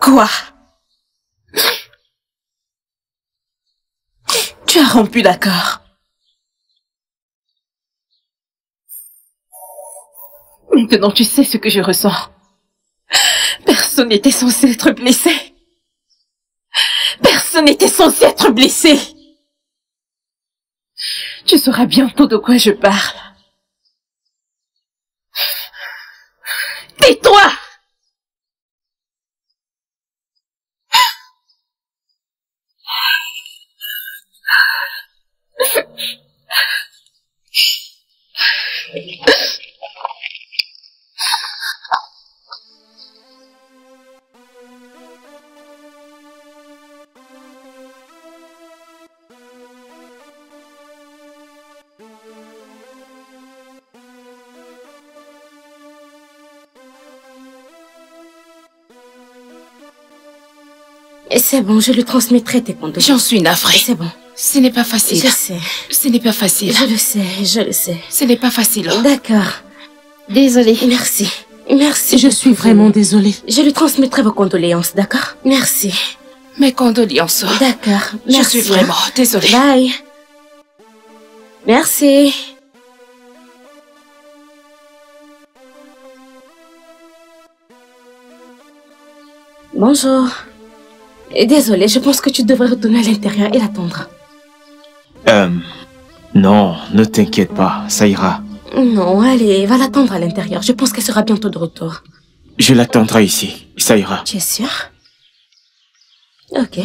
Quoi? Tu as rompu l'accord. Maintenant, tu sais ce que je ressens. Personne n'était censé être blessé. Personne n'était censé être blessé. Tu sauras bientôt de quoi je parle. Tais-toi! C'est bon, je lui transmettrai tes condoléances. J'en suis navrée. C'est bon. Ce n'est pas facile. Je sais. Ce n'est pas facile. Je le sais, je le sais. Ce n'est pas facile. D'accord. Désolée. Merci. Merci. Je suis vraiment désolée. Je lui transmettrai vos condoléances, d'accord? Merci. Mes condoléances. D'accord. Je suis vraiment désolée. Bye. Merci. Bonjour. Désolée, je pense que tu devrais retourner à l'intérieur et l'attendre. Non, ne t'inquiète pas, ça ira. Non, allez, va l'attendre à l'intérieur. Je pense qu'elle sera bientôt de retour. Je l'attendrai ici, ça ira. Tu es sûr? Ok.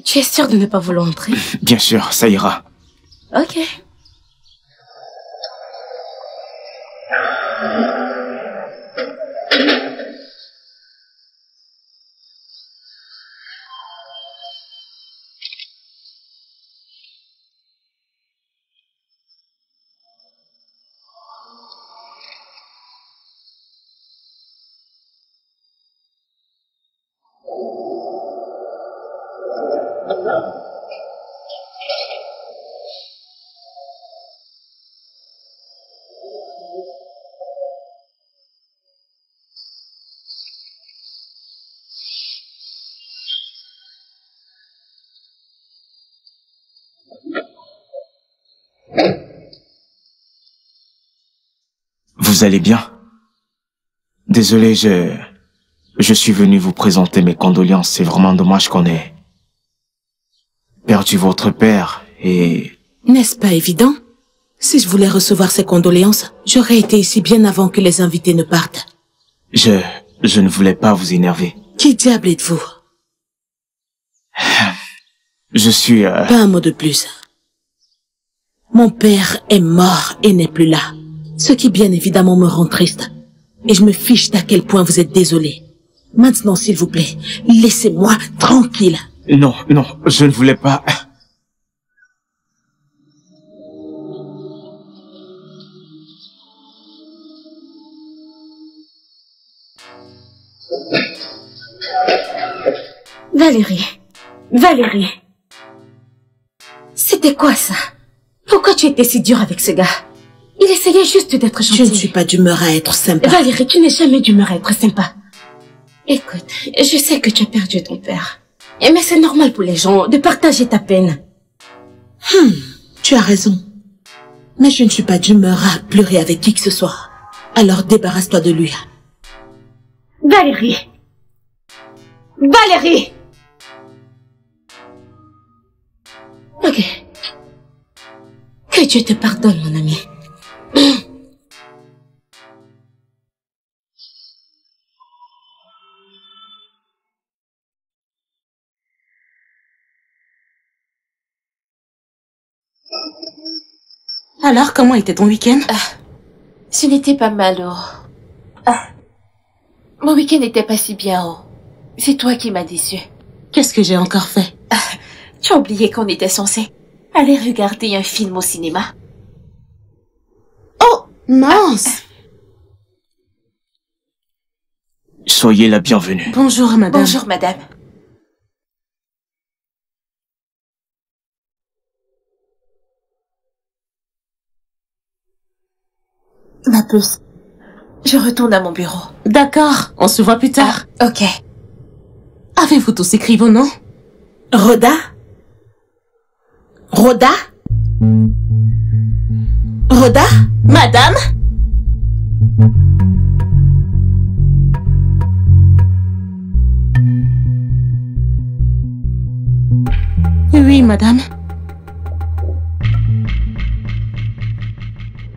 Tu es sûr de ne pas vouloir entrer? Bien sûr, ça ira. Ok. Vous allez bien? Désolé, je suis venu vous présenter mes condoléances. C'est vraiment dommage qu'on ait perdu votre père et... N'est-ce pas évident? Si je voulais recevoir ces condoléances, j'aurais été ici bien avant que les invités ne partent. Je ne voulais pas vous énerver. Qui diable êtes-vous? Je suis... Pas un mot de plus. Mon père est mort et n'est plus là. Ce qui bien évidemment me rend triste. Et je me fiche d'à quel point vous êtes désolé. Maintenant, s'il vous plaît, laissez-moi tranquille. Non, non, je ne voulais pas... Valérie. Valérie. C'était quoi ça? Pourquoi tu étais si dure avec ce gars? Il essayait juste d'être gentil. Je ne suis pas d'humeur à être sympa. Valérie, tu n'es jamais d'humeur à être sympa. Écoute, je sais que tu as perdu ton père. Mais c'est normal pour les gens de partager ta peine. Tu as raison. Mais je ne suis pas d'humeur à pleurer avec qui que ce soit. Alors débarrasse-toi de lui. Valérie. Valérie. Ok. Que Dieu te pardonne, mon ami. Alors, comment était ton week-end? Ce n'était pas mal, oh. Mon week-end n'était pas si bien, oh. C'est toi qui m'as déçu. Qu'est-ce que j'ai encore fait? J'ai oublié qu'on était censé aller regarder un film au cinéma. Oh, mince. Soyez la bienvenue. Bonjour, madame. Bonjour, madame. Ma puce, je retourne à mon bureau. D'accord, on se voit plus tard. Ok. Avez-vous tous écrit vos noms? Rhoda? Rhoda? Rhoda? Madame? Oui, madame.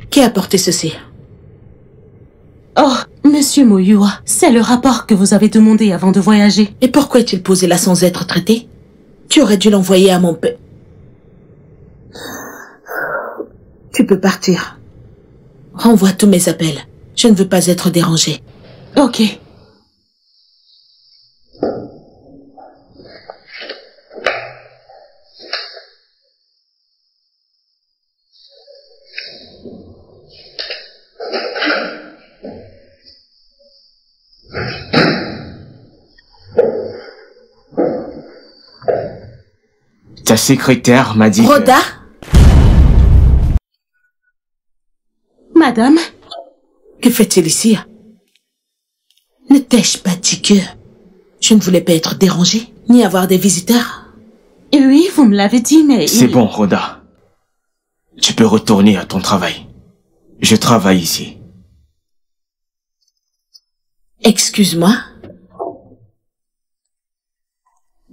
Qui a apporté ceci? Oh, monsieur Moyua, c'est le rapport que vous avez demandé avant de voyager. Et pourquoi est-il posé là sans être traité? Tu aurais dû l'envoyer à mon père. Tu peux partir. Renvoie tous mes appels. Je ne veux pas être dérangée. Ok. Ta secrétaire m'a dit Rhoda? Madame? Que fait-il ici? Ne t'ai-je pas dit que je ne voulais pas être dérangée, ni avoir des visiteurs? Oui, vous me l'avez dit, mais... C'est bon, Rhoda. Tu peux retourner à ton travail. Je travaille ici. Excuse-moi?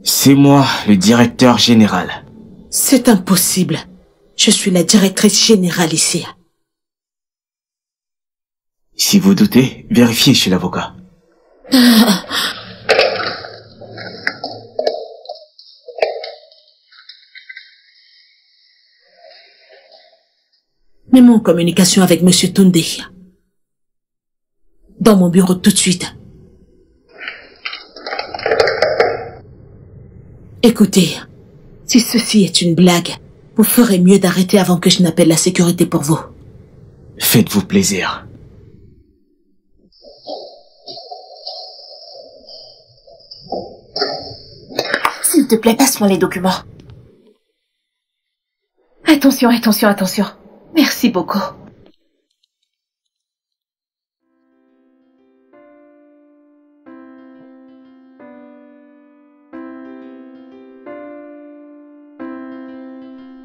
C'est moi, le directeur général. C'est impossible. Je suis la directrice générale ici. Si vous doutez, vérifiez chez l'avocat. Mets-moi en communication avec Monsieur Tunde. Dans mon bureau tout de suite. Écoutez, si ceci est une blague, vous ferez mieux d'arrêter avant que je n'appelle la sécurité pour vous. Faites-vous plaisir. S'il te plaît, passe-moi les documents. Attention, attention, attention. Merci beaucoup.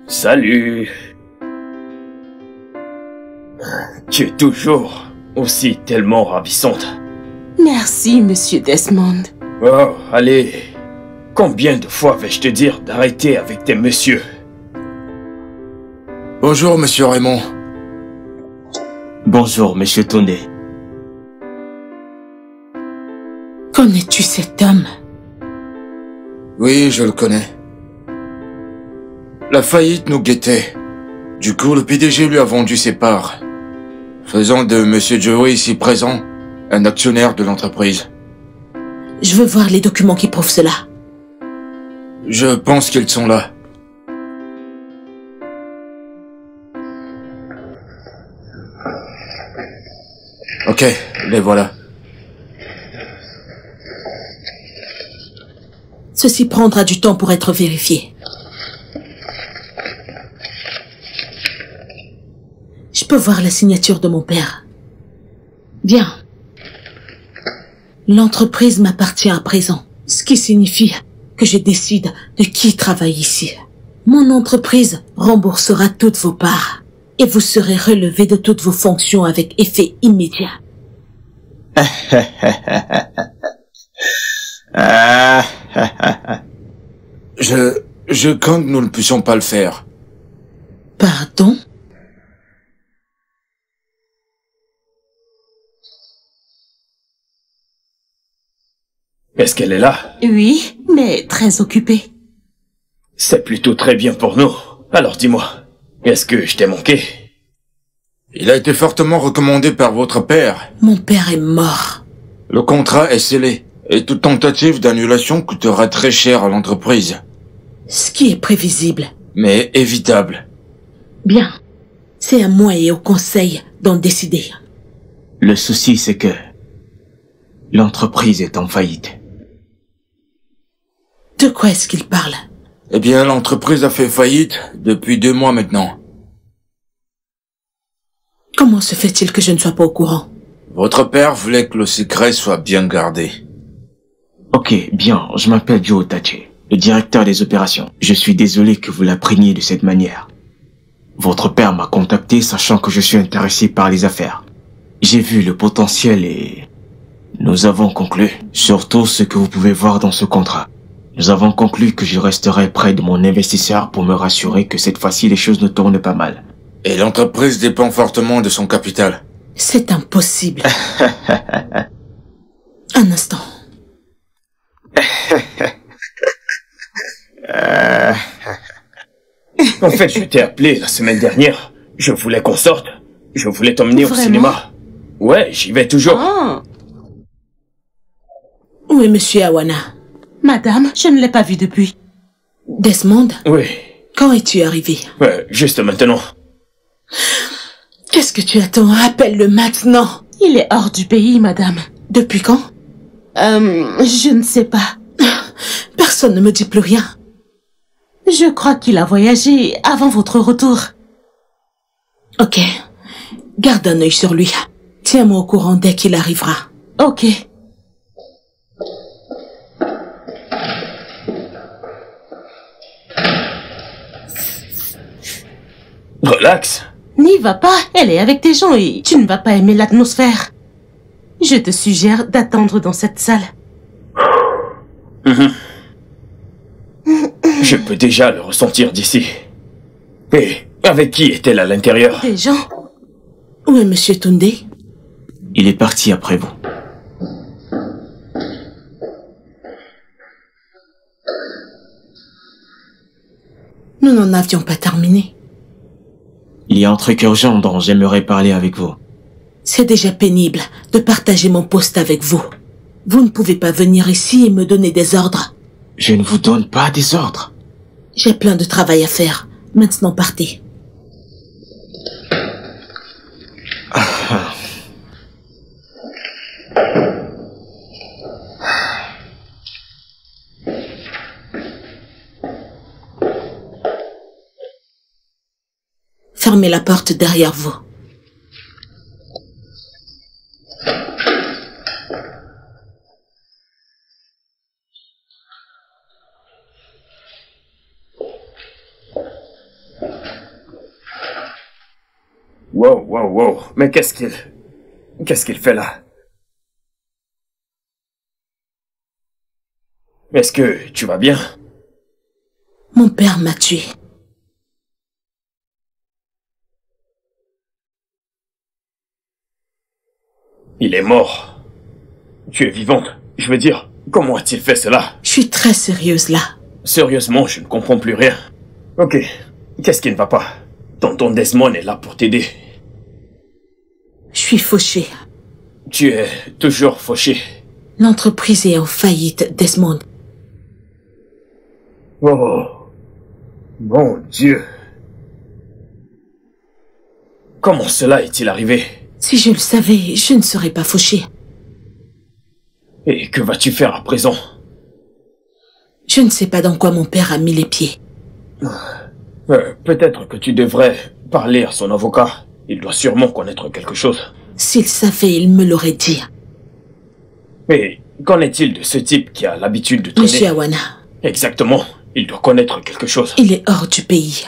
Salut. Tu es toujours aussi tellement ravissante. Merci, monsieur Desmond. Oh, allez. Combien de fois vais-je te dire d'arrêter avec tes messieurs? Bonjour, monsieur Raymond. Bonjour, monsieur Tunde. Connais-tu cet homme? Oui, je le connais. La faillite nous guettait. Du coup, le PDG lui a vendu ses parts, faisant de monsieur Joey ici présent un actionnaire de l'entreprise. Je veux voir les documents qui prouvent cela. Je pense qu'ils sont là. Ok, les voilà. Ceci prendra du temps pour être vérifié. Je peux voir la signature de mon père. Bien. L'entreprise m'appartient à présent, ce qui signifie que je décide de qui travaille ici. Mon entreprise remboursera toutes vos parts et vous serez relevé de toutes vos fonctions avec effet immédiat. Je crains que nous ne puissions pas le faire. Pardon? Est-ce qu'elle est là? Oui, mais très occupée. C'est plutôt très bien pour nous. Alors dis-moi, est-ce que je t'ai manqué? Il a été fortement recommandé par votre père. Mon père est mort. Le contrat est scellé, et toute tentative d'annulation coûtera très cher à l'entreprise. Ce qui est prévisible. Mais évitable. Bien. C'est à moi et au conseil d'en décider. Le souci, c'est que l'entreprise est en faillite. De quoi est-ce qu'il parle? Eh bien, l'entreprise a fait faillite depuis 2 mois maintenant. Comment se fait-il que je ne sois pas au courant? Votre père voulait que le secret soit bien gardé. Ok, bien, je m'appelle Joe Tache, le directeur des opérations. Je suis désolé que vous l'appreniez de cette manière. Votre père m'a contacté sachant que je suis intéressé par les affaires. J'ai vu le potentiel et nous avons conclu, surtout ce que vous pouvez voir dans ce contrat. Nous avons conclu que je resterai près de mon investisseur pour me rassurer que cette fois-ci les choses ne tournent pas mal. Et l'entreprise dépend fortement de son capital. C'est impossible. Un instant. En fait, je t'ai appelé la semaine dernière. Je voulais qu'on sorte. Je voulais t'emmener au cinéma. Ouais, j'y vais toujours. Ah. Où est Monsieur Awana? Madame, je ne l'ai pas vu depuis. Desmond? Oui. Quand es-tu arrivé? Juste maintenant. Qu'est-ce que tu attends? Appelle-le maintenant. Il est hors du pays, madame. Depuis quand? Je ne sais pas. Personne ne me dit plus rien. Je crois qu'il a voyagé avant votre retour. Ok. Garde un œil sur lui. Tiens-moi au courant dès qu'il arrivera. Ok. Relax. N'y va pas, elle est avec tes gens et tu ne vas pas aimer l'atmosphère. Je te suggère d'attendre dans cette salle. Je peux déjà le ressentir d'ici. Et avec qui est-elle à l'intérieur? Des gens? Où est Monsieur Tunde? Il est parti après vous. Nous n'en avions pas terminé. Il y a un truc urgent dont j'aimerais parler avec vous. C'est déjà pénible de partager mon poste avec vous. Vous ne pouvez pas venir ici et me donner des ordres. Je ne vous donne pas des ordres. J'ai plein de travail à faire. Maintenant, partez. Fermez la porte derrière vous. Wow. Mais qu'est-ce qu'il fait là? Est-ce que tu vas bien? Mon père m'a tué. Il est mort. Tu es vivante. Je veux dire, comment a-t-il fait cela? Je suis très sérieuse là. Sérieusement, je ne comprends plus rien. Ok, qu'est-ce qui ne va pas? Tonton Desmond est là pour t'aider. Je suis fauchée. Tu es toujours fauché. L'entreprise est en faillite, Desmond. Oh, mon Dieu. Comment cela est-il arrivé? Si je le savais, je ne serais pas fauchée. Et que vas-tu faire à présent? Je ne sais pas dans quoi mon père a mis les pieds. Peut-être que tu devrais parler à son avocat. Il doit sûrement connaître quelque chose. S'il savait, il me l'aurait dit. Mais qu'en est-il de ce type qui a l'habitude de traîner? Monsieur Awana. Exactement. Il doit connaître quelque chose. Il est hors du pays.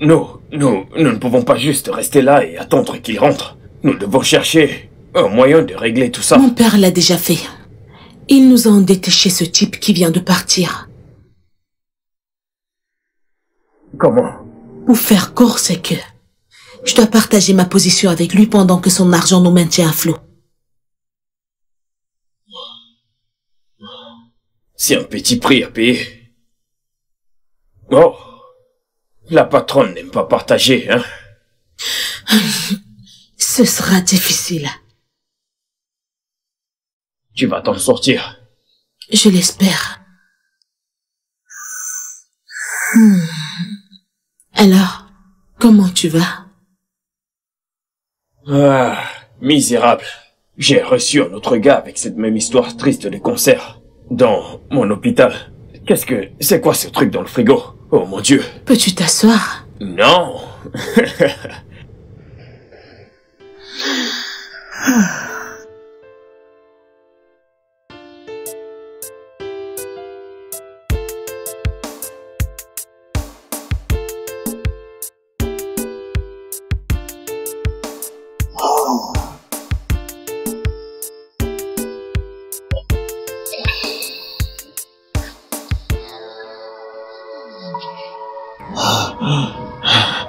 Nous ne pouvons pas juste rester là et attendre qu'il rentre. Nous devons chercher un moyen de régler tout ça. Mon père l'a déjà fait. Il nous a endettés chez ce type qui vient de partir. Comment? Pour faire court, c'est que je dois partager ma position avec lui pendant que son argent nous maintient à flot. C'est un petit prix à payer. Oh, la patronne n'aime pas partager, hein? Ce sera difficile. Tu vas t'en sortir. Je l'espère. Alors, comment tu vas? Ah, misérable. J'ai reçu un autre gars avec cette même histoire triste des concerts. Dans mon hôpital. C'est quoi ce truc dans le frigo? Oh mon Dieu. Peux-tu t'asseoir? Non.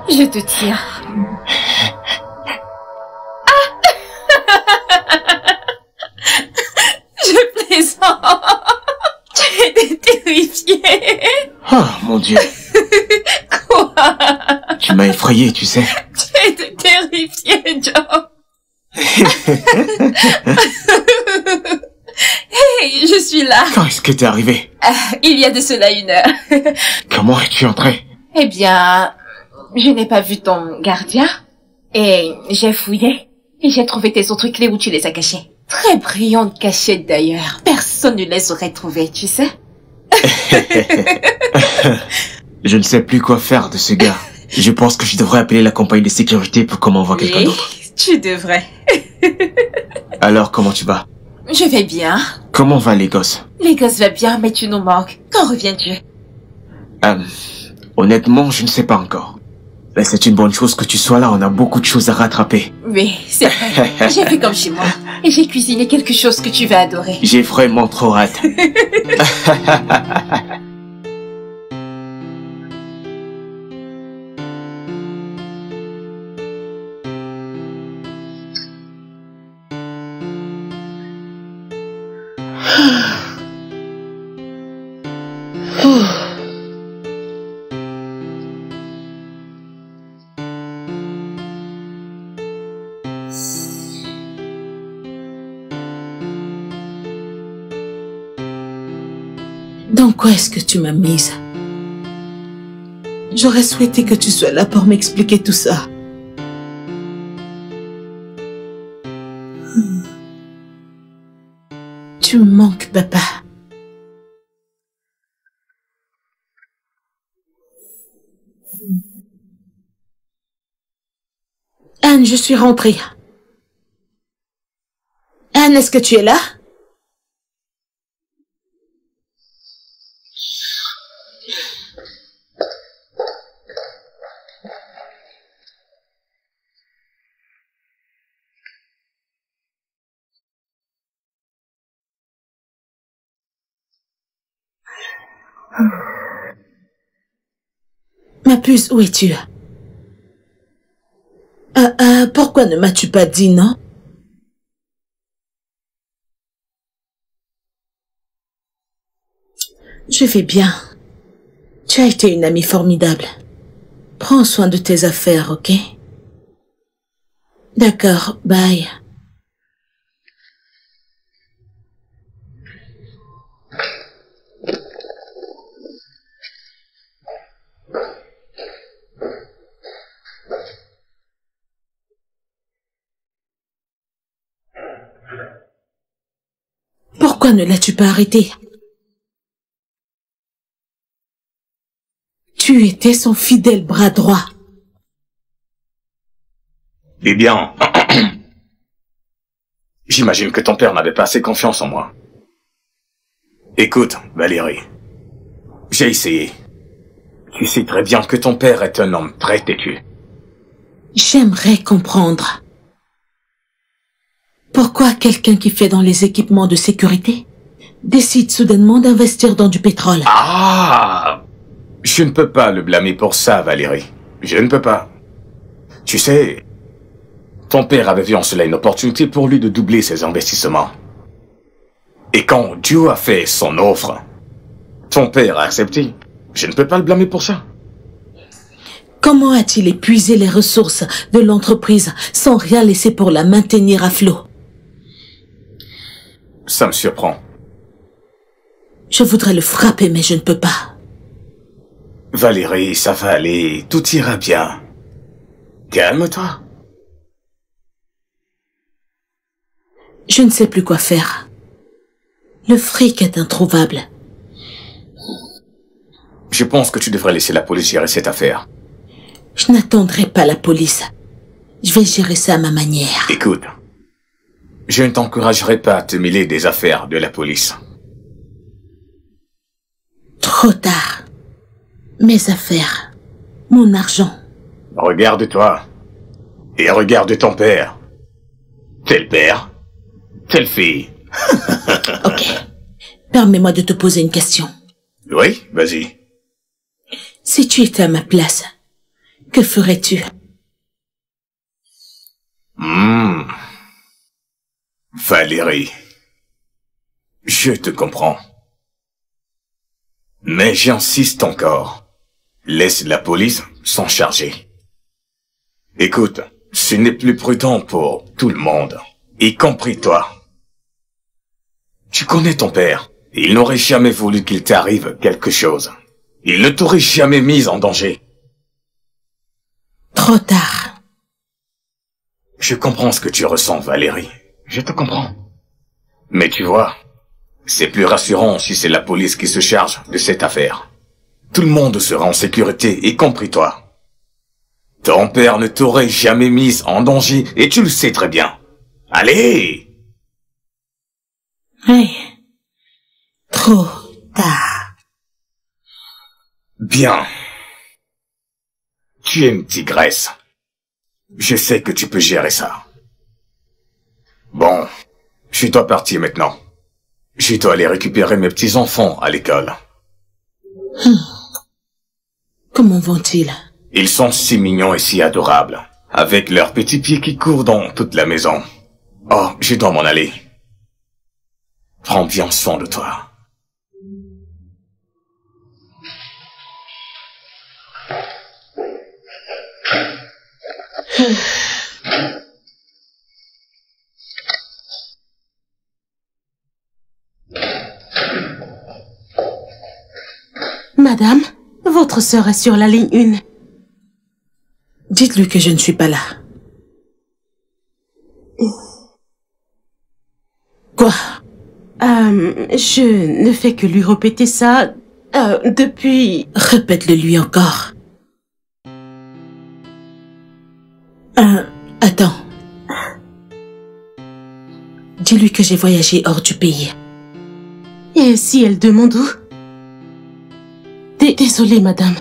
Je te tiens. Je plaisante. Tu étais terrifiée. Oh, mon Dieu. Quoi? Tu m'as effrayé, tu sais. Tu étais terrifiée, Joe. Hey, je suis là. Quand est-ce que t'es arrivé? Il y a de cela 1 heure. Comment es-tu entré? Eh bien, je n'ai pas vu ton gardien. Et j'ai fouillé. Et j'ai trouvé tes autres clés où tu les as cachées. Très brillantes cachettes d'ailleurs. Personne ne les aurait trouvées, tu sais. Je ne sais plus quoi faire de ce gars. Je pense que je devrais appeler la compagnie de sécurité pour qu'on m'envoie quelqu'un d'autre. Tu devrais. Alors, comment tu vas? Je vais bien. Comment va les gosses? Les gosses vont bien, mais tu nous manques. Quand reviens-tu? Honnêtement, je ne sais pas encore. Mais c'est une bonne chose que tu sois là, on a beaucoup de choses à rattraper. Oui, c'est vrai. J'ai fait comme chez moi. Et j'ai cuisiné quelque chose que tu vas adorer. J'ai vraiment trop hâte. Dans quoi est-ce que tu m'as mise? J'aurais souhaité que tu sois là pour m'expliquer tout ça. Tu me manques, papa. Anne, je suis rentrée. Anne, est-ce que tu es là? Ma puce, où es-tu? Pourquoi ne m'as-tu pas dit, non? Je vais bien. Tu as été une amie formidable. Prends soin de tes affaires, ok? D'accord, bye. Pourquoi ne l'as-tu pas arrêté? Tu étais son fidèle bras droit. Eh bien, j'imagine que ton père n'avait pas assez confiance en moi. Écoute, Valérie, j'ai essayé. Tu sais très bien que ton père est un homme très têtu. J'aimerais comprendre. Pourquoi quelqu'un qui fait dans les équipements de sécurité décide soudainement d'investir dans du pétrole? Ah! Je ne peux pas le blâmer pour ça, Valérie. Je ne peux pas. Tu sais, ton père avait vu en cela une opportunité pour lui de doubler ses investissements. Et quand Dieu a fait son offre, ton père a accepté. Je ne peux pas le blâmer pour ça. Comment a-t-il épuisé les ressources de l'entreprise sans rien laisser pour la maintenir à flot? Ça me surprend. Je voudrais le frapper, mais je ne peux pas. Valérie, ça va aller, tout ira bien. Calme-toi. Je ne sais plus quoi faire. Le fric est introuvable. Je pense que tu devrais laisser la police gérer cette affaire. Je n'attendrai pas la police. Je vais gérer ça à ma manière. Écoute, je ne t'encouragerai pas à te mêler des affaires de la police. Trop tard. Mes affaires. Mon argent. Regarde-toi. Et regarde ton père. Tel père. Telle fille. Ok. Permets-moi de te poser une question. Oui, vas-y. Si tu étais à ma place, que ferais-tu? Valérie. Je te comprends. Mais j'insiste encore. Laisse la police s'en charger. Écoute, ce n'est plus prudent pour tout le monde, y compris toi. Tu connais ton père. Il n'aurait jamais voulu qu'il t'arrive quelque chose. Il ne t'aurait jamais mise en danger. Trop tard. Je comprends ce que tu ressens, Valérie. Je te comprends. Mais tu vois, c'est plus rassurant si c'est la police qui se charge de cette affaire. Tout le monde sera en sécurité, y compris toi. Ton père ne t'aurait jamais mise en danger, et tu le sais très bien. Allez! Oui. Trop tard. Bien. Tu es une tigresse. Je sais que tu peux gérer ça. Bon, je dois partir maintenant. Je dois aller récupérer mes petits-enfants à l'école. Comment vont-ils? Ils sont si mignons et si adorables, avec leurs petits pieds qui courent dans toute la maison. Oh, je dois m'en aller. Prends bien soin de toi. Madame, votre sœur est sur la ligne 1. Dites-lui que je ne suis pas là. Quoi? Je ne fais que lui répéter ça depuis... Répète-le lui encore. Attends. Dis-lui que j'ai voyagé hors du pays. Et si elle demande où? Désolée, madame.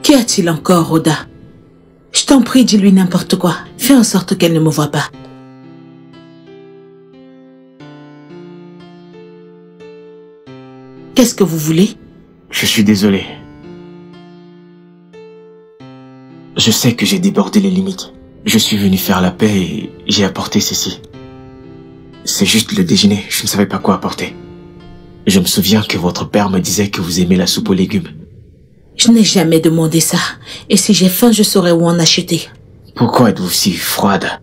Qu'y a-t-il encore, Oda? Je t'en prie, dis-lui n'importe quoi. Fais en sorte qu'elle ne me voie pas. Qu'est-ce que vous voulez? Je suis désolé. Je sais que j'ai débordé les limites. Je suis venu faire la paix et j'ai apporté ceci. C'est juste le déjeuner, je ne savais pas quoi apporter. Je me souviens que votre père me disait que vous aimez la soupe aux légumes. Je n'ai jamais demandé ça. Et si j'ai faim, je saurais où en acheter. Pourquoi êtes-vous si froide?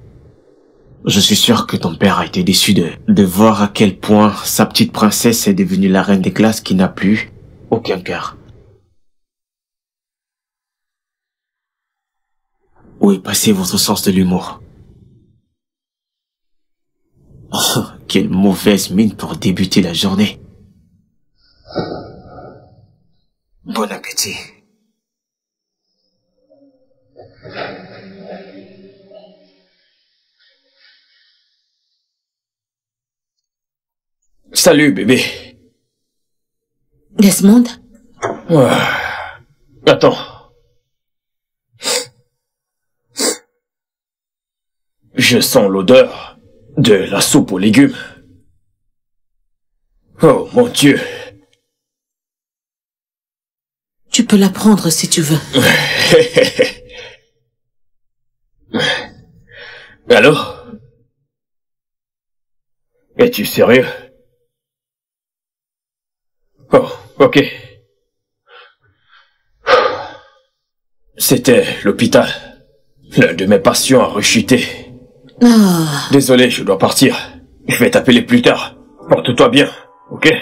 Je suis sûr que ton père a été déçu de voir à quel point sa petite princesse est devenue la reine des glaces qui n'a plus aucun cœur. Où est passé votre sens de l'humour? Oh, quelle mauvaise mine pour débuter la journée. Bon appétit. Salut, bébé. Desmond? Attends. Je sens l'odeur de la soupe aux légumes. Oh mon Dieu. Tu peux la prendre si tu veux. Allô? Es-tu sérieux? Oh, ok. C'était l'hôpital. L'un de mes patients a rechuté. Ah. Désolé, je dois partir. Je vais t'appeler plus tard. Porte-toi bien, ok?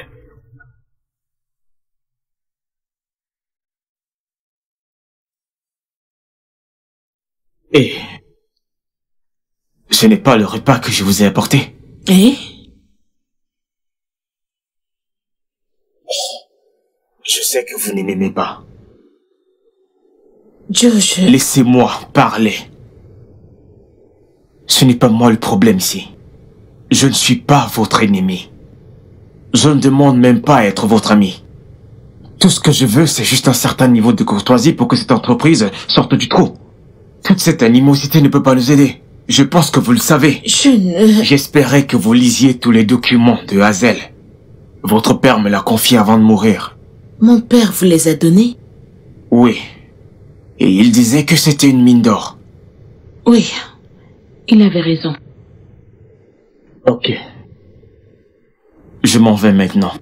Et ce n'est pas le repas que je vous ai apporté. Et Je sais que vous ne m'aimez pas. Joe, Laissez-moi parler. Ce n'est pas moi le problème ici. Je ne suis pas votre ennemi. Je ne demande même pas à être votre ami. Tout ce que je veux, c'est juste un certain niveau de courtoisie pour que cette entreprise sorte du trou. Toute cette animosité ne peut pas nous aider. Je pense que vous le savez. J'espérais que vous lisiez tous les documents de Hazel. Votre père me l'a confié avant de mourir. Mon père vous les a donnés? Oui. Et il disait que c'était une mine d'or. Oui, il avait raison. Ok. Je m'en vais maintenant.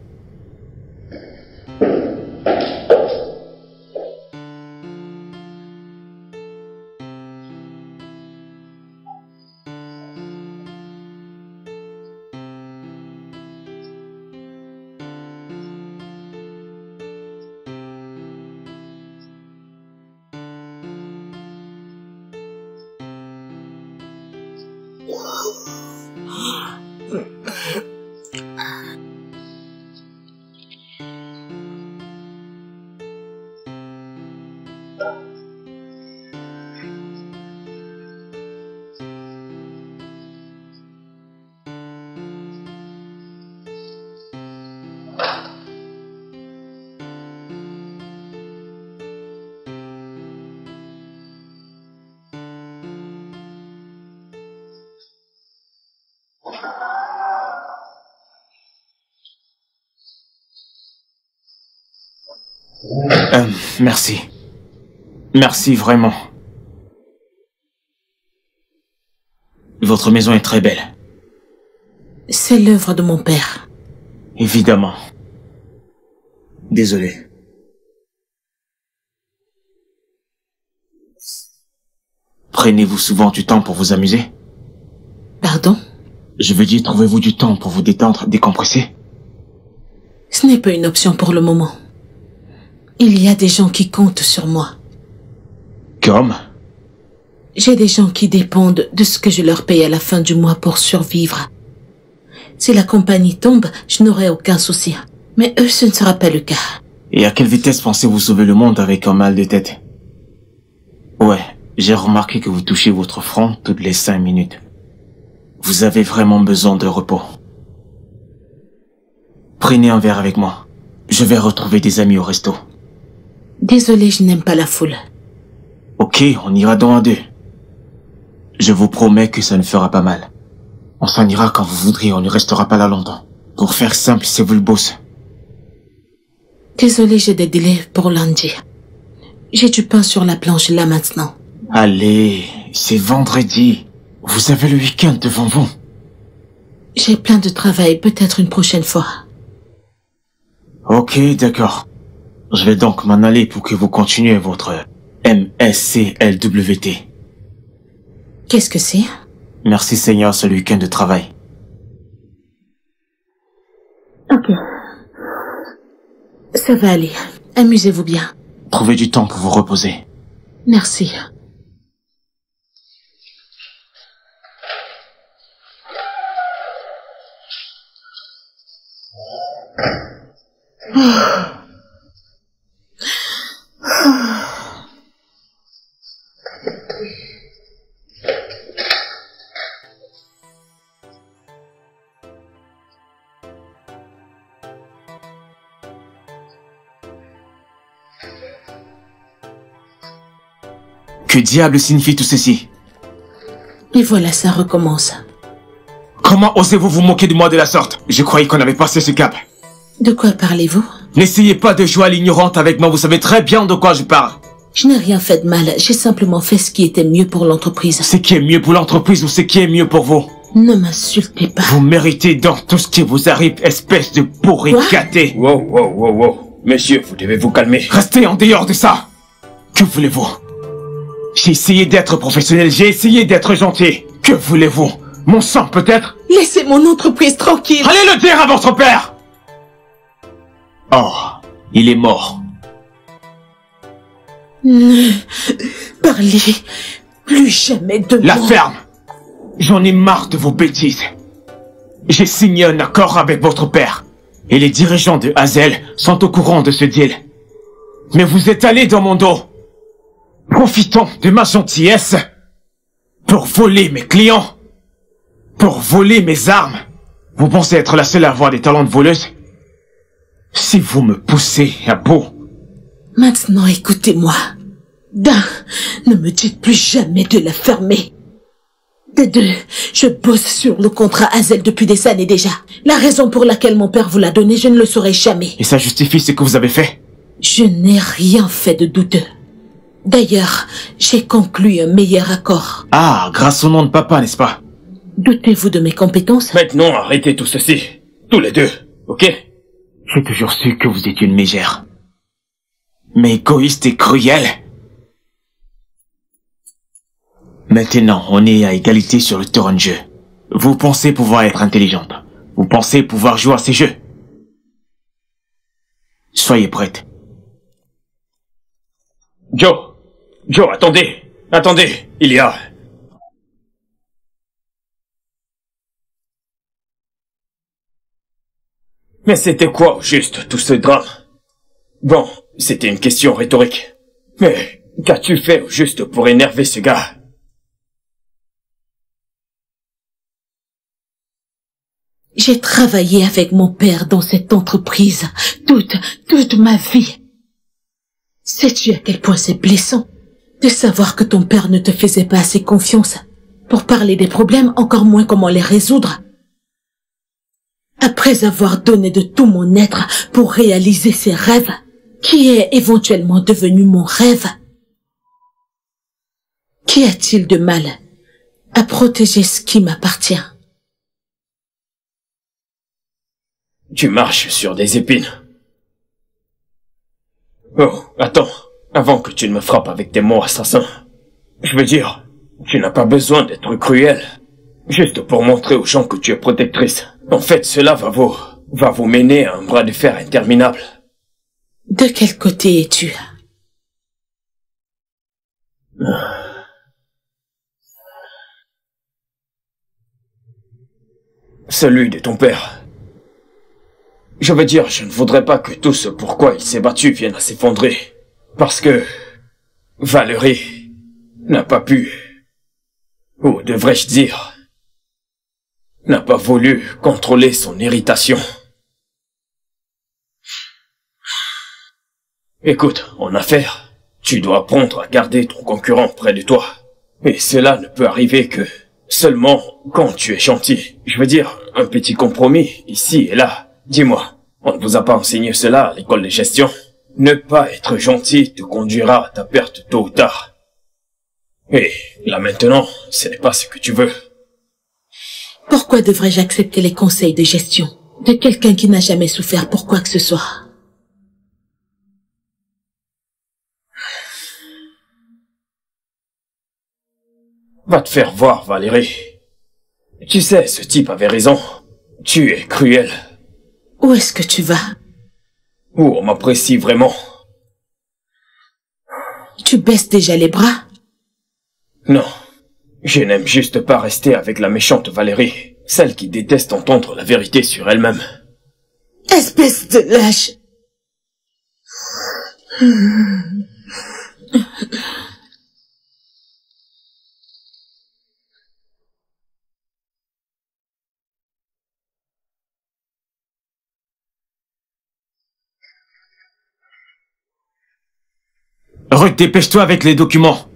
Merci. Merci vraiment. Votre maison est très belle. C'est l'œuvre de mon père. Évidemment. Désolé. Prenez-vous souvent du temps pour vous amuser? Pardon? Je veux dire, trouvez-vous du temps pour vous détendre, décompresser? Ce n'est pas une option pour le moment. Il y a des gens qui comptent sur moi. Comme? J'ai des gens qui dépendent de ce que je leur paye à la fin du mois pour survivre. Si la compagnie tombe, je n'aurai aucun souci. Mais eux, ce ne sera pas le cas. Et à quelle vitesse pensez-vous sauver le monde avec un mal de tête? Ouais, j'ai remarqué que vous touchez votre front toutes les 5 minutes. Vous avez vraiment besoin de repos. Prenez un verre avec moi. Je vais retrouver des amis au resto. Désolé, je n'aime pas la foule. Ok, on ira dans à 2. Je vous promets que ça ne fera pas mal. On s'en ira quand vous voudrez, on ne restera pas là longtemps. Pour faire simple, c'est vous le boss. Désolé, j'ai des délais pour lundi. J'ai du pain sur la planche là maintenant. Allez, c'est vendredi. Vous avez le week-end devant vous. J'ai plein de travail, peut-être une prochaine fois. Ok, d'accord. Je vais donc m'en aller pour que vous continuez votre MSCLWT. Qu'est-ce que c'est? Merci Seigneur, c'est le week-end de travail. Ok. Ça va aller. Amusez-vous bien. Trouvez du temps pour vous reposer. Merci. Que diable signifie tout ceci? Et voilà, ça recommence. Comment osez-vous vous moquer de moi de la sorte? Je croyais qu'on avait passé ce cap. De quoi parlez-vous? N'essayez pas de jouer à l'ignorante avec moi, vous savez très bien de quoi je parle. Je n'ai rien fait de mal, j'ai simplement fait ce qui était mieux pour l'entreprise. Ce qui est mieux pour l'entreprise ou ce qui est mieux pour vous? Ne m'insultez pas. Vous méritez dans tout ce qui vous arrive, espèce de pourri gâté. Wow. Messieurs, vous devez vous calmer. Restez en dehors de ça. Que voulez-vous? J'ai essayé d'être professionnel, j'ai essayé d'être gentil. Que voulez-vous? Mon sang, peut-être? Laissez mon entreprise tranquille. Allez le dire à votre père! Oh, il est mort. Ne parlez plus jamais de La moi. ferme! J'en ai marre de vos bêtises. J'ai signé un accord avec votre père. Et les dirigeants de Hazel sont au courant de ce deal. Mais vous êtes allés dans mon dos, profitant de ma gentillesse pour voler mes clients, pour voler mes armes. Vous pensez être la seule à avoir des talents de voleuse? Si vous me poussez à bout... Maintenant, écoutez-moi. D'un, ne me dites plus jamais de la fermer. De deux, je bosse sur le contrat Hazel depuis des années déjà. La raison pour laquelle mon père vous l'a donné, je ne le saurai jamais. Et ça justifie ce que vous avez fait? Je n'ai rien fait de douteux. D'ailleurs, j'ai conclu un meilleur accord. Ah, grâce au nom de papa, n'est-ce pas? Doutez-vous de mes compétences? Maintenant, arrêtez tout ceci. Tous les deux, ok? J'ai toujours su que vous étiez une mégère. Mais égoïste et cruelle. Maintenant, on est à égalité sur le terrain de jeu. Vous pensez pouvoir être intelligente. Vous pensez pouvoir jouer à ces jeux. Soyez prête. Joe, attendez, il y a... Mais c'était quoi, au juste, tout ce drame? Bon, c'était une question rhétorique. Mais qu'as-tu fait, au juste, pour énerver ce gars? J'ai travaillé avec mon père dans cette entreprise toute ma vie. Sais-tu à quel point c'est blessant de savoir que ton père ne te faisait pas assez confiance pour parler des problèmes, encore moins comment les résoudre? Après avoir donné de tout mon être pour réaliser ses rêves, qui est éventuellement devenu mon rêve, qu'y a-t-il de mal à protéger ce qui m'appartient? Tu marches sur des épines. Oh, attends, avant que tu ne me frappes avec tes mots assassins. Je veux dire, tu n'as pas besoin d'être cruel. Juste pour montrer aux gens que tu es protectrice. En fait, cela va vous mener à un bras de fer interminable. De quel côté es-tu? Celui de ton père. Je veux dire, je ne voudrais pas que tout ce pourquoi il s'est battu vienne à s'effondrer. Parce que Valérie n'a pas pu, ou devrais-je dire, n'a pas voulu contrôler son irritation. Écoute, en affaires, tu dois apprendre à garder ton concurrent près de toi. Et cela ne peut arriver que seulement quand tu es gentil. Je veux dire, un petit compromis, ici et là. Dis-moi, on ne vous a pas enseigné cela à l'école de gestion? Ne pas être gentil te conduira à ta perte tôt ou tard. Et là maintenant, ce n'est pas ce que tu veux. Pourquoi devrais-je accepter les conseils de gestion de quelqu'un qui n'a jamais souffert pour quoi que ce soit? Va te faire voir, Valérie. Tu sais, ce type avait raison. Tu es cruel. Où est-ce que tu vas? Où on m'apprécie vraiment. Tu baisses déjà les bras? Non. Je n'aime juste pas rester avec la méchante Valérie. Celle qui déteste entendre la vérité sur elle-même. Espèce de lâche! Ruth, dépêche-toi avec les documents.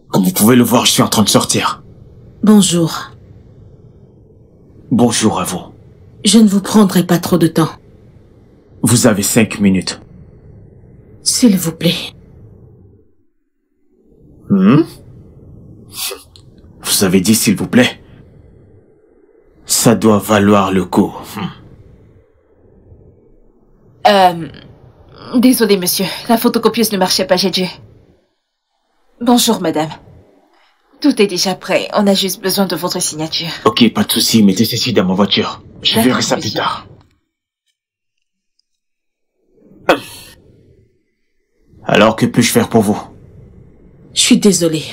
Comme vous pouvez le voir, je suis en train de sortir. Bonjour. Bonjour à vous. Je ne vous prendrai pas trop de temps. Vous avez 5 minutes. S'il vous plaît. Vous avez dit s'il vous plaît? Ça doit valoir le coup. Désolé, monsieur. La photocopieuse ne marchait pas, j'ai dû. Bonjour, madame. Tout est déjà prêt. On a juste besoin de votre signature. Ok, pas de souci. Mettez ceci dans ma voiture. Je verrai ça plus tard. Alors, que puis-je faire pour vous? Je suis désolée.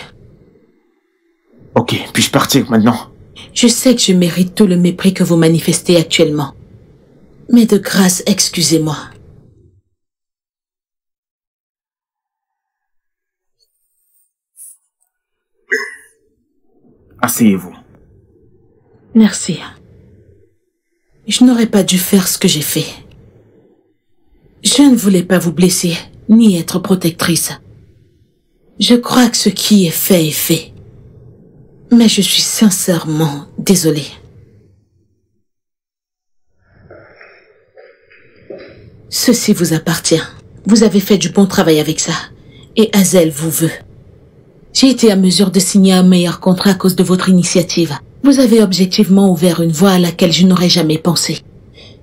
Ok, puis-je partir maintenant? Je sais que je mérite tout le mépris que vous manifestez actuellement. Mais de grâce, excusez-moi. Asseyez-vous. Merci. Je n'aurais pas dû faire ce que j'ai fait. Je ne voulais pas vous blesser, ni être protectrice. Je crois que ce qui est fait. Mais je suis sincèrement désolée. Ceci vous appartient. Vous avez fait du bon travail avec ça. Et Hazel vous veut. J'ai été à mesure de signer un meilleur contrat à cause de votre initiative. Vous avez objectivement ouvert une voie à laquelle je n'aurais jamais pensé.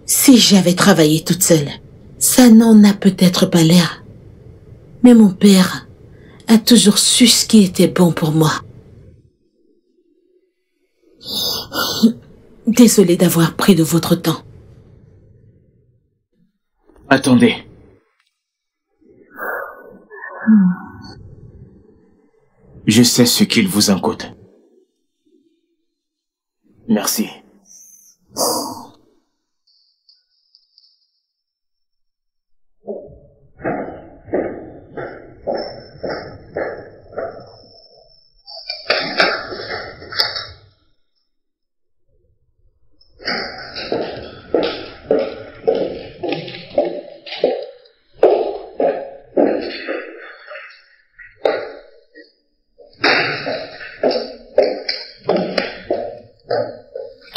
Si j'avais travaillé toute seule, ça n'en a peut-être pas l'air. Mais mon père a toujours su ce qui était bon pour moi. Désolée d'avoir pris de votre temps. Attendez. Je sais ce qu'il vous en coûte. Merci.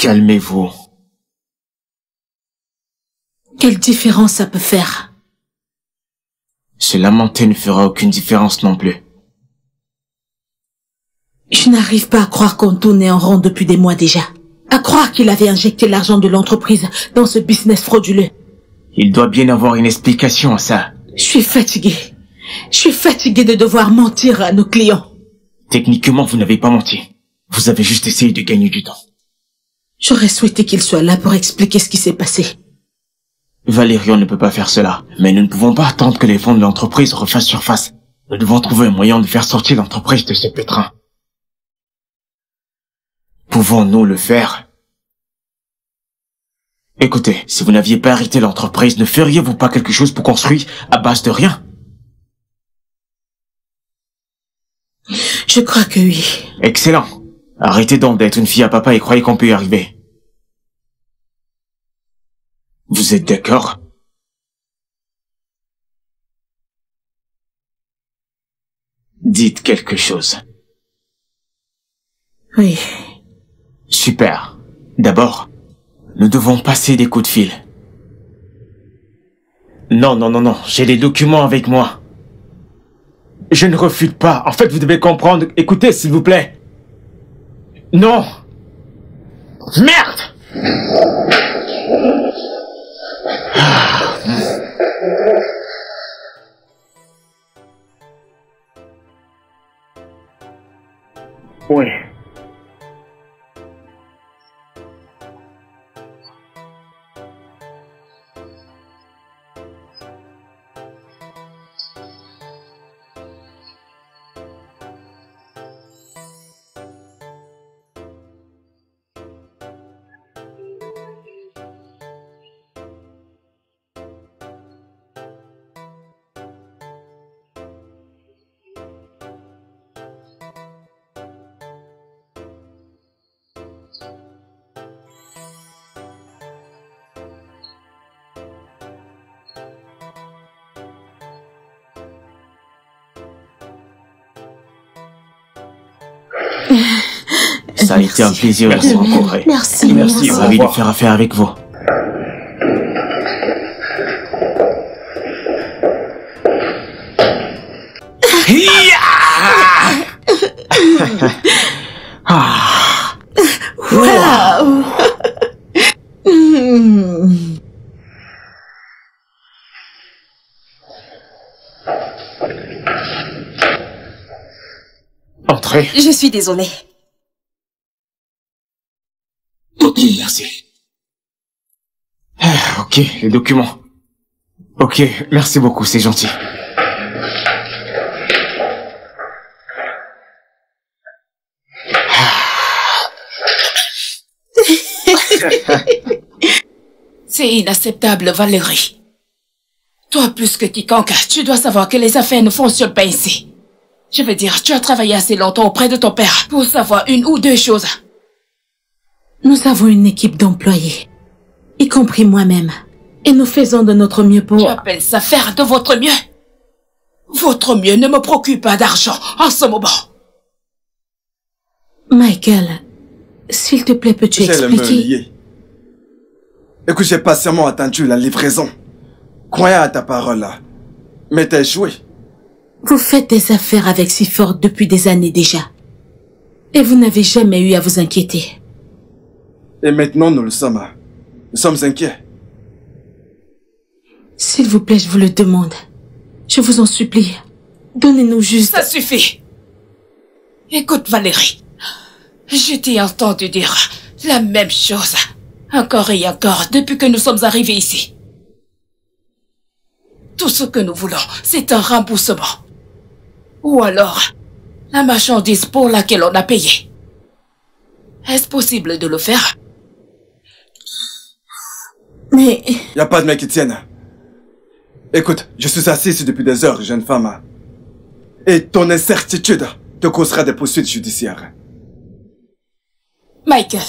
Calmez-vous. Quelle différence ça peut faire? Se lamenter ne fera aucune différence non plus. Je n'arrive pas à croire qu'on tournait en rond depuis des mois déjà. À croire qu'il avait injecté l'argent de l'entreprise dans ce business frauduleux. Il doit bien avoir une explication à ça. Je suis fatiguée. Je suis fatiguée de devoir mentir à nos clients. Techniquement, vous n'avez pas menti. Vous avez juste essayé de gagner du temps. J'aurais souhaité qu'il soit là pour expliquer ce qui s'est passé. Valérion ne peut pas faire cela, mais nous ne pouvons pas attendre que les fonds de l'entreprise refassent surface. Nous devons trouver un moyen de faire sortir l'entreprise de ce pétrin. Pouvons-nous le faire? Écoutez, si vous n'aviez pas arrêté l'entreprise, ne feriez-vous pas quelque chose pour construire à base de rien? Je crois que oui. Excellent. Arrêtez donc d'être une fille à papa et croyez qu'on peut y arriver. Vous êtes d'accord? Dites quelque chose. Oui. Super. D'abord, nous devons passer des coups de fil. Non, j'ai les documents avec moi. Je ne refute pas. En fait, vous devez comprendre. Écoutez, s'il vous plaît. Non! Merde! Ouais. Ça a été un plaisir de vous rencontrer. Merci. Merci, ravi de faire affaire avec vous. Wow. Entrez. Je suis désolée. Ok, merci. Ok, les documents. Ok, merci beaucoup, c'est gentil. C'est inacceptable, Valérie. Toi, plus que quiconque, tu dois savoir que les affaires ne fonctionnent pas ici. Je veux dire, tu as travaillé assez longtemps auprès de ton père pour savoir une ou deux choses. Nous avons une équipe d'employés, y compris moi-même. Et nous faisons de notre mieux pour... Tu appelles ça faire de votre mieux? Votre mieux ne me procure pas d'argent en ce moment. Michael, s'il te plaît, peux-tu J'ai le expliquer? lié. Écoute, j'ai patiemment attendu la livraison. Croyant à ta parole là. Mais t'as échoué. Vous faites des affaires avec Seaford depuis des années déjà. Et vous n'avez jamais eu à vous inquiéter. Et maintenant, nous le sommes. Nous sommes inquiets. S'il vous plaît, je vous le demande. Je vous en supplie. Donnez-nous juste... Ça suffit. Écoute, Valérie. Je t'ai entendu dire la même chose. Encore et encore, depuis que nous sommes arrivés ici. Tout ce que nous voulons, c'est un remboursement. Ou alors, la marchandise pour laquelle on a payé. Est-ce possible de le faire? Mais... Y a pas de mec qui tienne. Écoute, je suis assis ici depuis des heures, jeune femme. Et ton incertitude te causera des poursuites judiciaires. Michael,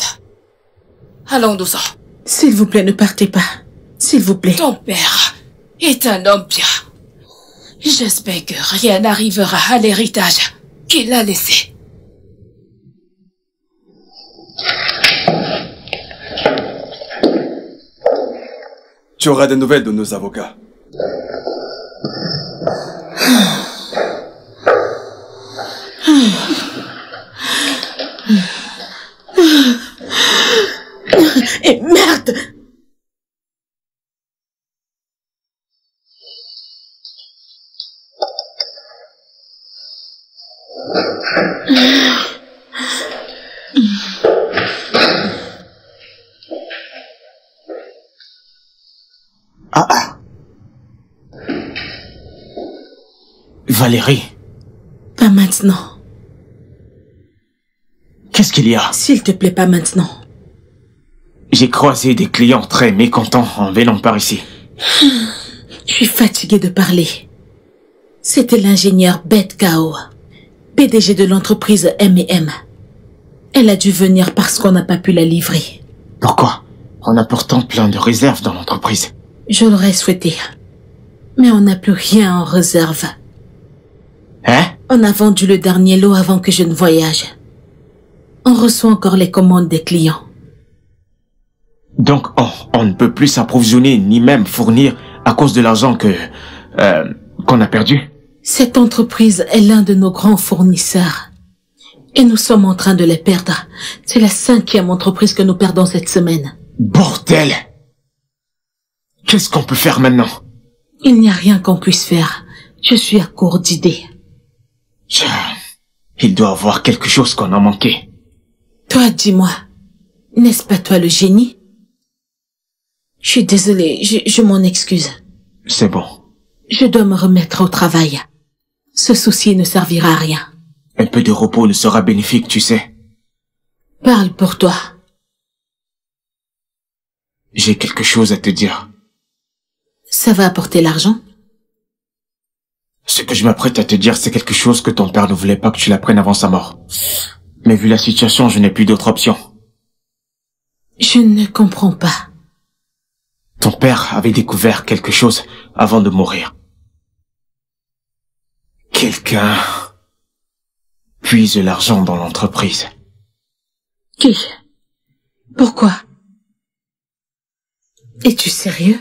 allons-nous-en. S'il vous plaît, ne partez pas. S'il vous plaît. Ton père est un homme bien. J'espère que rien n'arrivera à l'héritage qu'il a laissé. Tu auras des nouvelles de nos avocats. Et merde! Valérie, Pas maintenant. qu'est-ce qu'il y a? S'il te plaît, pas maintenant. J'ai croisé des clients très mécontents en venant par ici. Je suis fatiguée de parler. C'était l'ingénieur Beth Kao, PDG de l'entreprise M&M. Elle a dû venir parce qu'on n'a pas pu la livrer. Pourquoi? On a pourtant plein de réserves dans l'entreprise. Je l'aurais souhaité. Mais on n'a plus rien en réserve. Hein? On a vendu le dernier lot avant que je ne voyage. On reçoit encore les commandes des clients. Donc, on ne peut plus s'approvisionner ni même fournir à cause de l'argent qu'on a perdu? Cette entreprise est l'un de nos grands fournisseurs. Et nous sommes en train de les perdre. C'est la 5e entreprise que nous perdons cette semaine. Bordel! Qu'est-ce qu'on peut faire maintenant? Il n'y a rien qu'on puisse faire. Je suis à court d'idées. Il doit y avoir quelque chose qu'on a manqué. Toi, dis-moi, n'est-ce pas toi le génie? Je suis désolée, je m'en excuse. C'est bon. Je dois me remettre au travail. Ce souci ne servira à rien. Un peu de repos ne sera bénéfique, tu sais. Parle pour toi. J'ai quelque chose à te dire. Ça va apporter l'argent? Ce que je m'apprête à te dire, c'est quelque chose que ton père ne voulait pas que tu l'apprennes avant sa mort. Mais vu la situation, je n'ai plus d'autre option. Je ne comprends pas. Ton père avait découvert quelque chose avant de mourir. Quelqu'un puise l'argent dans l'entreprise. Qui? Pourquoi? Es-tu sérieux?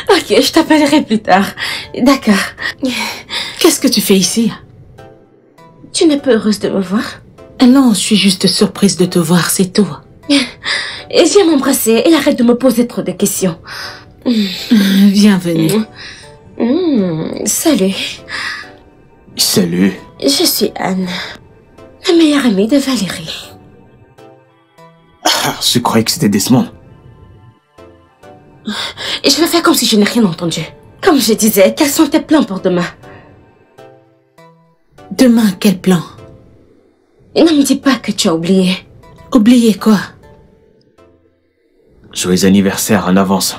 Ok, je t'appellerai plus tard. D'accord. Qu'est-ce que tu fais ici? Tu n'es pas heureuse de me voir? Non, je suis juste surprise de te voir, c'est tout. Et viens m'embrasser et arrête de me poser trop de questions. Bienvenue. Salut. Salut. Je suis Anne, la meilleure amie de Valérie. Ah, je croyais que c'était Desmond. Et je vais faire comme si je n'ai rien entendu. Comme je disais, quels sont tes plans pour demain? Demain, quel plan? Et ne me dis pas que tu as oublié. Oubliez quoi? Joyeux anniversaire en avance.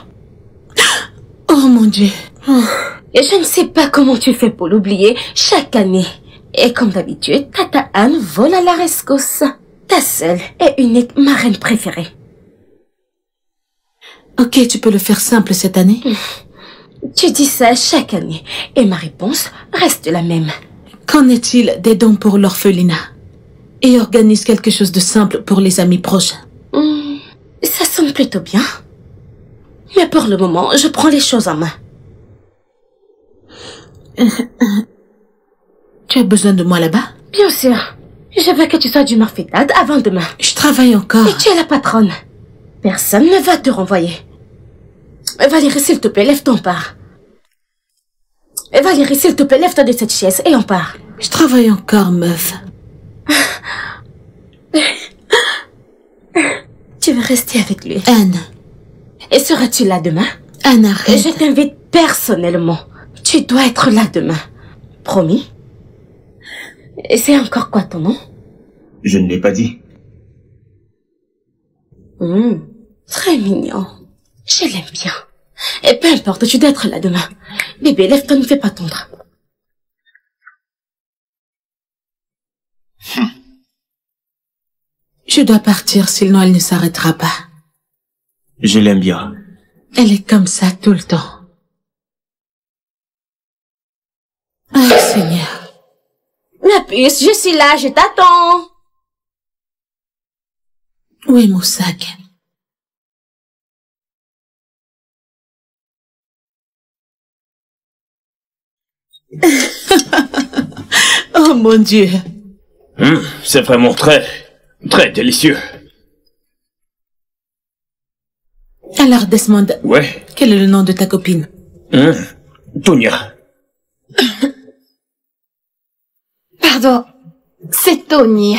Oh mon Dieu. Et je ne sais pas comment tu fais pour l'oublier chaque année. Et comme d'habitude, Tata Anne vole à la rescousse. Ta seule et unique marraine préférée. Ok, tu peux le faire simple cette année? Tu dis ça chaque année. Et ma réponse reste la même. Qu'en est-il des dons pour l'orphelinat? Et organise quelque chose de simple pour les amis proches. Ça sonne plutôt bien. Mais pour le moment, je prends les choses en main. Tu as besoin de moi là-bas? Bien sûr. Je veux que tu sois d'humeur fêtade avant demain. Je travaille encore. Et tu es la patronne. Personne ne va te renvoyer. Valérie, s'il te plaît, lève ton part. Valérie, s'il te plaît, lève-toi de cette chaise et on part. Je travaille encore, meuf. Tu veux rester avec lui? Anne. Et seras-tu là demain? Anne, arrête. Je t'invite personnellement. Tu dois être là demain. Promis? Et c'est encore quoi ton nom? Je ne l'ai pas dit. Très mignon. Je l'aime bien. Et peu importe, tu dois être là demain. Bébé, lève-toi, ne fais pas tondre. Je dois partir, sinon elle ne s'arrêtera pas. Je l'aime bien. Elle est comme ça tout le temps. Ah, Seigneur. Ma puce, je suis là, je t'attends. Où est mon sac? Oh mon Dieu. C'est vraiment très délicieux. Alors, Desmond, Ouais. quel est le nom de ta copine? Tonia. Pardon, c'est Tony.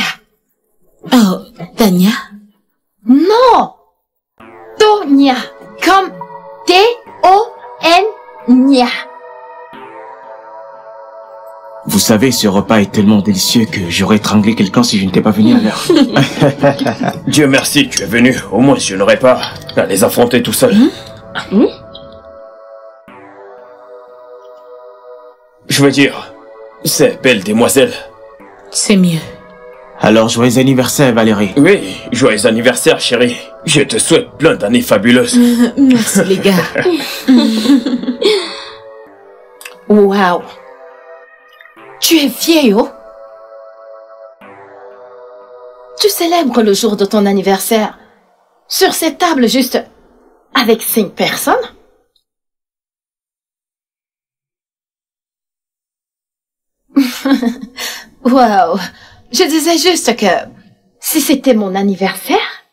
Oh, Tania? Non! Tonya, comme T-O-N-Nia. Vous savez, ce repas est tellement délicieux que j'aurais étranglé quelqu'un si je n'étais pas venu à l'heure. Dieu merci, tu es venu. Au moins, je n'aurais pas à les affronter tout seul. Je veux dire, ces belles demoiselles. C'est mieux. Alors, joyeux anniversaire, Valérie. Oui, joyeux anniversaire, chérie. Je te souhaite plein d'années fabuleuses. Merci, les gars. Waouh! Tu es vieille, oh? Tu célèbres le jour de ton anniversaire sur cette table juste avec 5 personnes? Waouh! Je disais juste que si c'était mon anniversaire,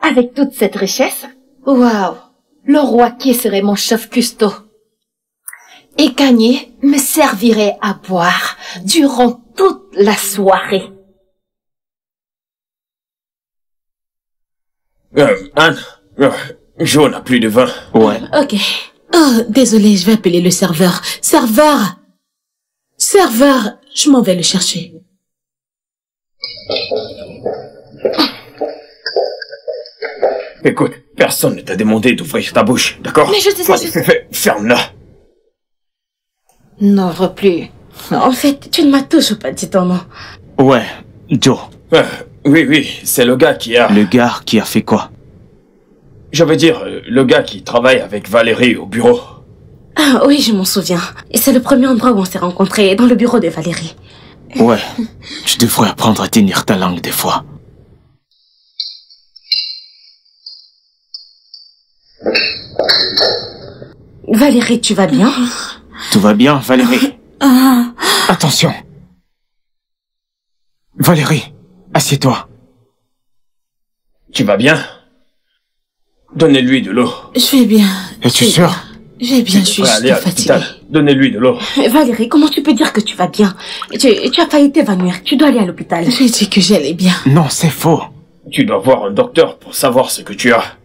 avec toute cette richesse, waouh! Le roi qui serait mon chef custo. Et Kanye me servirait à boire durant toute la soirée. Anne, Jo n'a plus de vin. Ouais. Ok. Oh, désolé, je vais appeler le serveur. Serveur! Serveur! Je m'en vais le chercher. Écoute, personne ne t'a demandé d'ouvrir ta bouche, d'accord? Mais je disais Vas-y, juste... ferme-la. N'ouvre plus. En fait, tu ne m'as toujours pas dit ton nom. Ouais, Joe. Oui, c'est le gars qui a... Le gars qui a fait quoi? Je veux dire, le gars qui travaille avec Valérie au bureau. Ah oui, je m'en souviens. Et c'est le premier endroit où on s'est rencontrés, dans le bureau de Valérie. Ouais, tu devrais apprendre à tenir ta langue des fois. Valérie, tu vas bien? Tout va bien, Valérie? Attention. Valérie, assieds-toi. Tu vas bien? Donnez-lui de l'eau. Je vais bien. Es-tu sûr? Je vais bien, je suis Allez juste à l'hôpital. fatiguée. Donnez-lui de l'eau. Valérie, comment tu peux dire que tu vas bien? Tu as failli t'évanouir. Tu dois aller à l'hôpital. J'ai dit que j'allais bien. Non, c'est faux. Tu dois voir un docteur pour savoir ce que tu as.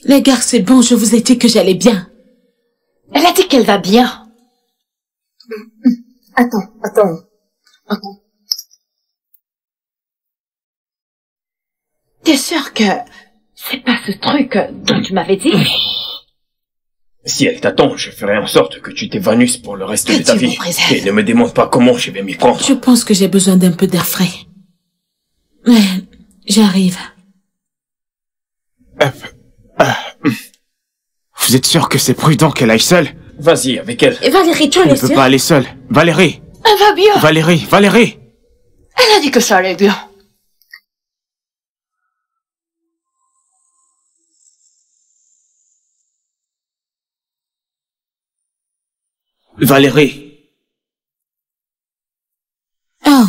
Les gars, c'est bon, je vous ai dit que j'allais bien. Elle a dit qu'elle va bien. Attends. T'es sûre que c'est pas ce truc dont tu m'avais dit? Si elle t'attend, je ferai en sorte que tu t'évanouisses pour le reste de ta Dieu vie. vous préserve. Et ne me demande pas comment je vais m'y prendre. Je pense que j'ai besoin d'un peu d'air frais. Mais j'arrive. Vous êtes sûr que c'est prudent qu'elle aille seule? Vas-y avec elle. Et Valérie, tu en Elle es ne peut sûre? pas aller seule. Valérie! Elle va bien. Valérie! Elle a dit que ça allait bien. Valérie! Oh,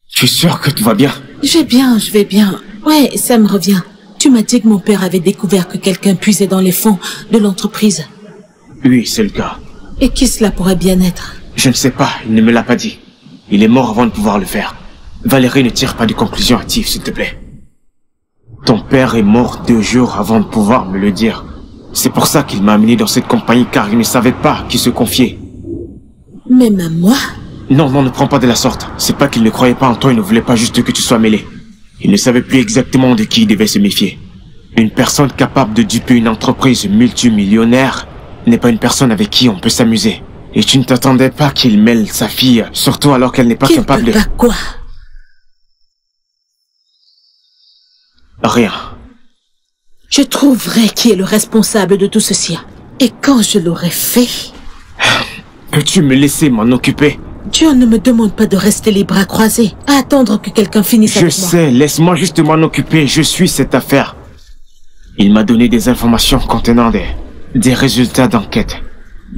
Tu es sûr que tout va bien? je vais bien. Ouais, ça me revient. Tu m'as dit que mon père avait découvert que quelqu'un puisait dans les fonds de l'entreprise. Oui, c'est le cas. Et qui cela pourrait bien être? Je ne sais pas, il ne me l'a pas dit. Il est mort avant de pouvoir le faire. Valérie, ne tire pas de conclusions hâtives, s'il te plaît. Ton père est mort 2 jours avant de pouvoir me le dire. C'est pour ça qu'il m'a amené dans cette compagnie, car il ne savait pas à qui se confier. Même à moi? Non, ne prends pas de la sorte. C'est pas qu'il ne croyait pas en toi et ne voulait pas juste que tu sois mêlé. Il ne savait plus exactement de qui il devait se méfier. Une personne capable de duper une entreprise multimillionnaire n'est pas une personne avec qui on peut s'amuser. Et tu ne t'attendais pas qu'il mêle sa fille, surtout alors qu'elle n'est pas Qu'il capable peut de... pas quoi? Rien. Je trouverai qui est le responsable de tout ceci. Et quand je l'aurai fait... Peux-tu me laisser m'en occuper? Dieu ne me demande pas de rester les bras croisés, à attendre que quelqu'un finisse Je avec moi. sais, laisse-moi juste m'en occuper, je suis cette affaire. Il m'a donné des informations contenant des résultats d'enquête.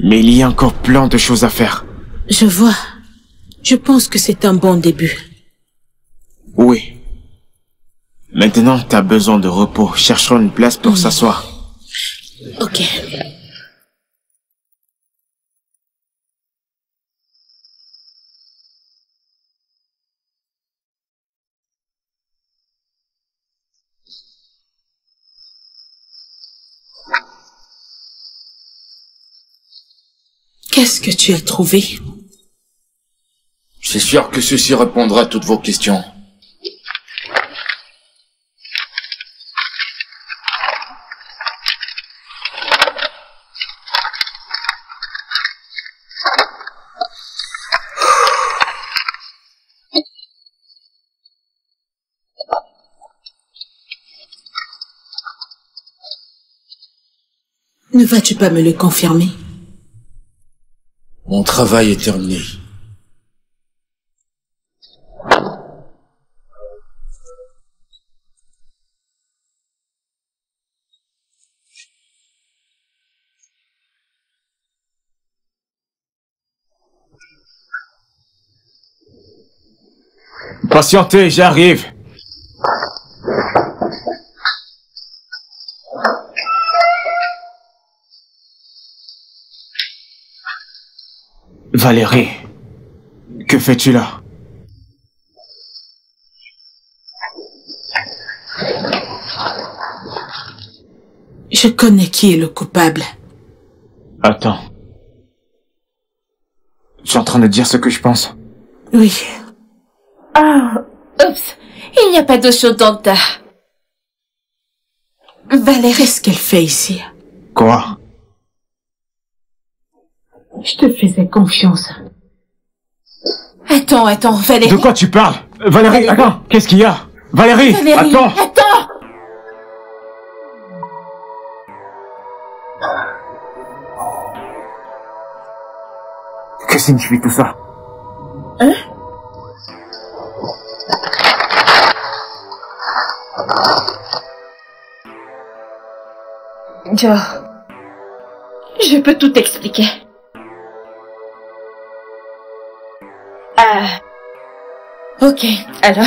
Mais il y a encore plein de choses à faire. Je vois. Je pense que c'est un bon début. Oui. Maintenant, t'as besoin de repos. Cherchons une place pour s'asseoir. Ok. Qu'est-ce que tu as trouvé? C'est sûr que ceci répondra à toutes vos questions. Ne vas-tu pas me le confirmer? Mon travail est terminé. Patientez, j'arrive. Valérie, que fais-tu là? Je connais qui est le coupable. Attends. Tu es en train de dire ce que je pense? Oui. Oups, il n'y a pas d'eau chaude dans le tas. Valérie, Qu'est-ce qu'elle fait ici? Quoi? Je te faisais confiance. attends, Valérie. De quoi tu parles? Valérie, attends, qu'est-ce qu'il y a? Valérie, Valérie, attends! attends. Que signifie tout ça? Hein? Joe, je peux tout expliquer. Ok, alors...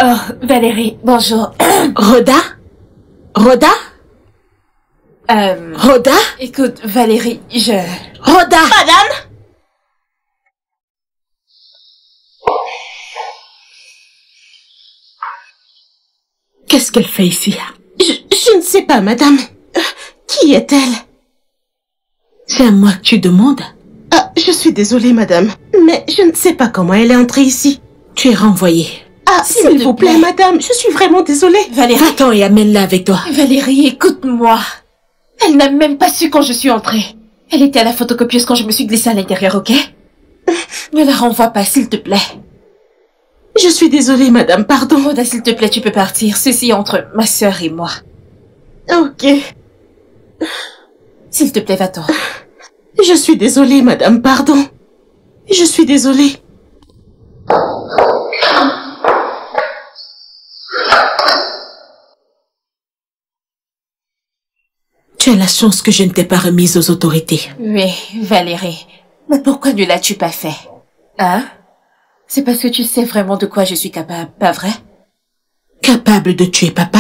Oh, Valérie, bonjour. Rhoda? Rhoda? Rhoda? Écoute, Valérie, Rhoda! Madame? Qu'est-ce qu'elle fait ici? Je ne sais pas, madame. Qui est-elle? C'est à moi que tu demandes? Ah, je suis désolée, madame. Mais je ne sais pas comment elle est entrée ici. Tu es renvoyée. Ah, s'il vous plaît, madame, je suis vraiment désolée. Valérie. Va-t'en et amène-la avec toi. Valérie, écoute-moi. Elle n'a même pas su quand je suis entrée. Elle était à la photocopieuse quand je me suis glissée à l'intérieur, ok? Ne la renvoie pas, s'il te plaît. Je suis désolée, madame, pardon. Rhoda, s'il te plaît, tu peux partir. Ceci entre ma sœur et moi. Ok. S'il te plaît, va-t'en. Je suis désolée, madame, pardon. Je suis désolée. Tu as la chance que je ne t'ai pas remise aux autorités. Oui, Valérie. Mais pourquoi ne l'as-tu pas fait? Hein? C'est parce que tu sais vraiment de quoi je suis capable, pas vrai? Capable de tuer papa?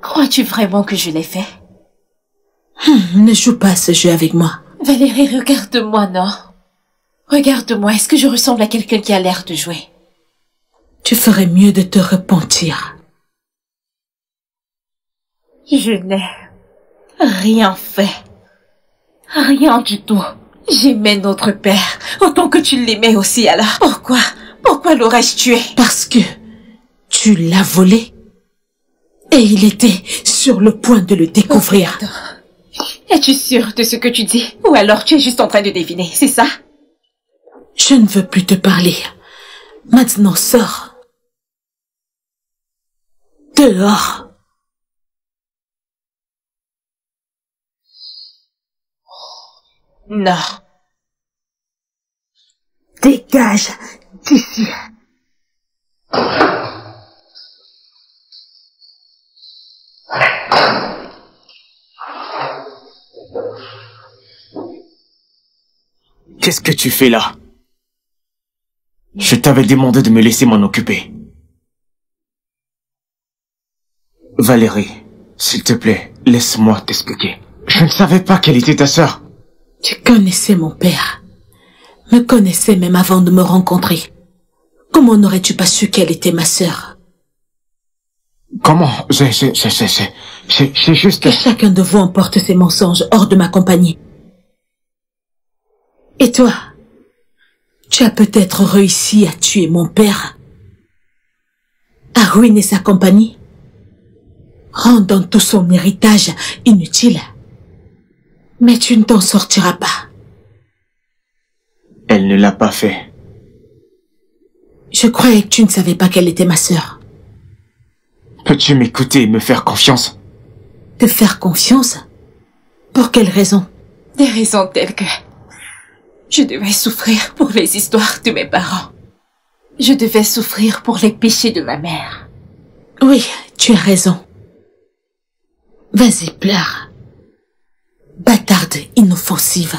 Crois-tu vraiment que je l'ai fait? Ne joue pas à ce jeu avec moi. Valérie, regarde-moi, non? Regarde-moi, est-ce que je ressemble à quelqu'un qui a l'air de jouer? Tu ferais mieux de te repentir. Je n'ai rien fait. Rien du tout. J'aimais notre père, autant que tu l'aimais aussi alors. Pourquoi l'aurais-je tué? Parce que tu l'as volé. Et il était sur le point de le découvrir. Es-tu sûre de ce que tu dis? Ou alors tu es juste en train de deviner, c'est ça? Je ne veux plus te parler. Maintenant, sors. Dehors. Non. Dégage d'ici. Qu'est-ce que tu fais là? Je t'avais demandé de me laisser m'en occuper. Valérie, s'il te plaît, laisse-moi t'expliquer. Je ne savais pas qu'elle était ta sœur. Tu connaissais mon père. Me connaissais même avant de me rencontrer. Comment n'aurais-tu pas su qu'elle était ma sœur? Comment? C'est juste... Que chacun de vous emporte ses mensonges hors de ma compagnie. Et toi? Tu as peut-être réussi à tuer mon père, à ruiner sa compagnie, rendant tout son héritage inutile. Mais tu ne t'en sortiras pas. Elle ne l'a pas fait. Je croyais que tu ne savais pas qu'elle était ma sœur. Peux-tu m'écouter et me faire confiance? Te faire confiance? Pour quelle raison? Des raisons telles que... je devais souffrir pour les histoires de mes parents. Je devais souffrir pour les péchés de ma mère. Oui, tu as raison. Vas-y, pleure. Bâtarde inoffensive.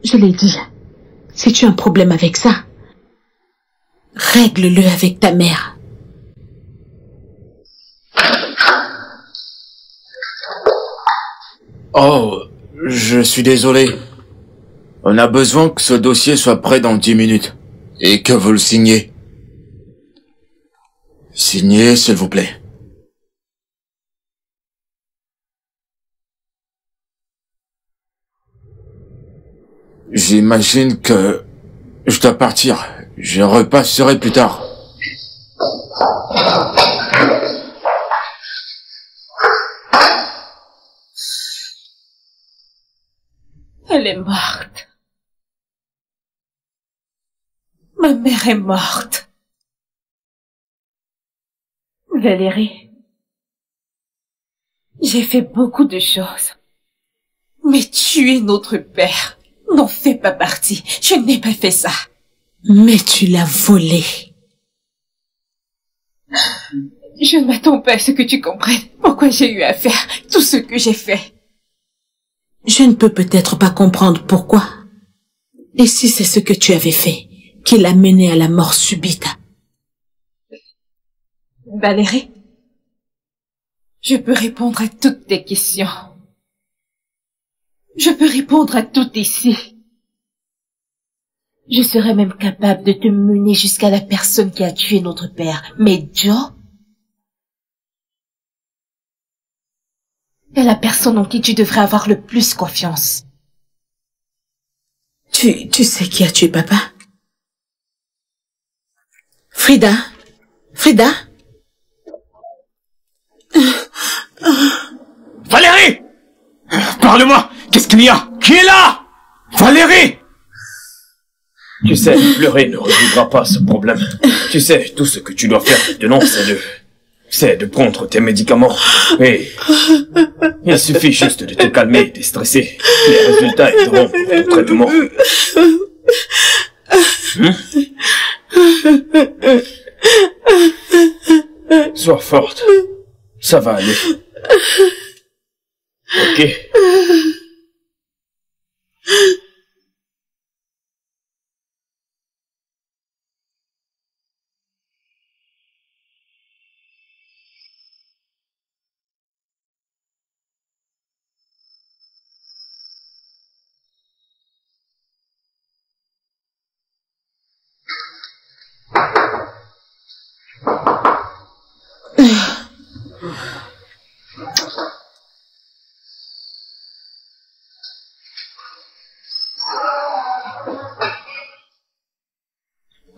Je l'ai dit. Si tu as un problème avec ça, règle-le avec ta mère. Oh, je suis désolé. On a besoin que ce dossier soit prêt dans 10 minutes. Et que vous le signiez. Signez, s'il vous plaît. J'imagine que je dois partir. Je repasserai plus tard. Elle est morte. Ma mère est morte. Valérie, j'ai fait beaucoup de choses. Mais tuer notre père n'en fait pas partie. Je n'ai pas fait ça. Mais tu l'as volé. Je ne m'attends pas à ce que tu comprennes pourquoi j'ai eu à faire tout ce que j'ai fait. Je ne peux peut-être pas comprendre pourquoi. Et si c'est ce que tu avais fait qui l'a mené à la mort subite? Valérie, je peux répondre à toutes tes questions. Je peux répondre à tout ici. Je serais même capable de te mener jusqu'à la personne qui a tué notre père. Mais Joe est la personne en qui tu devrais avoir le plus confiance. Tu sais qui a tué papa? Frida? Frida? Valérie! Parle-moi! Qu'est-ce qu'il y a? Qui est là? Valérie! Tu sais, pleurer ne résoudra pas ce problème. Tu sais, tout ce que tu dois faire maintenant, c'est de prendre tes médicaments. Et il suffit juste de te calmer et de stresser. Les résultats aideront pour ton traitement. Sois forte. Ça va aller. Ok.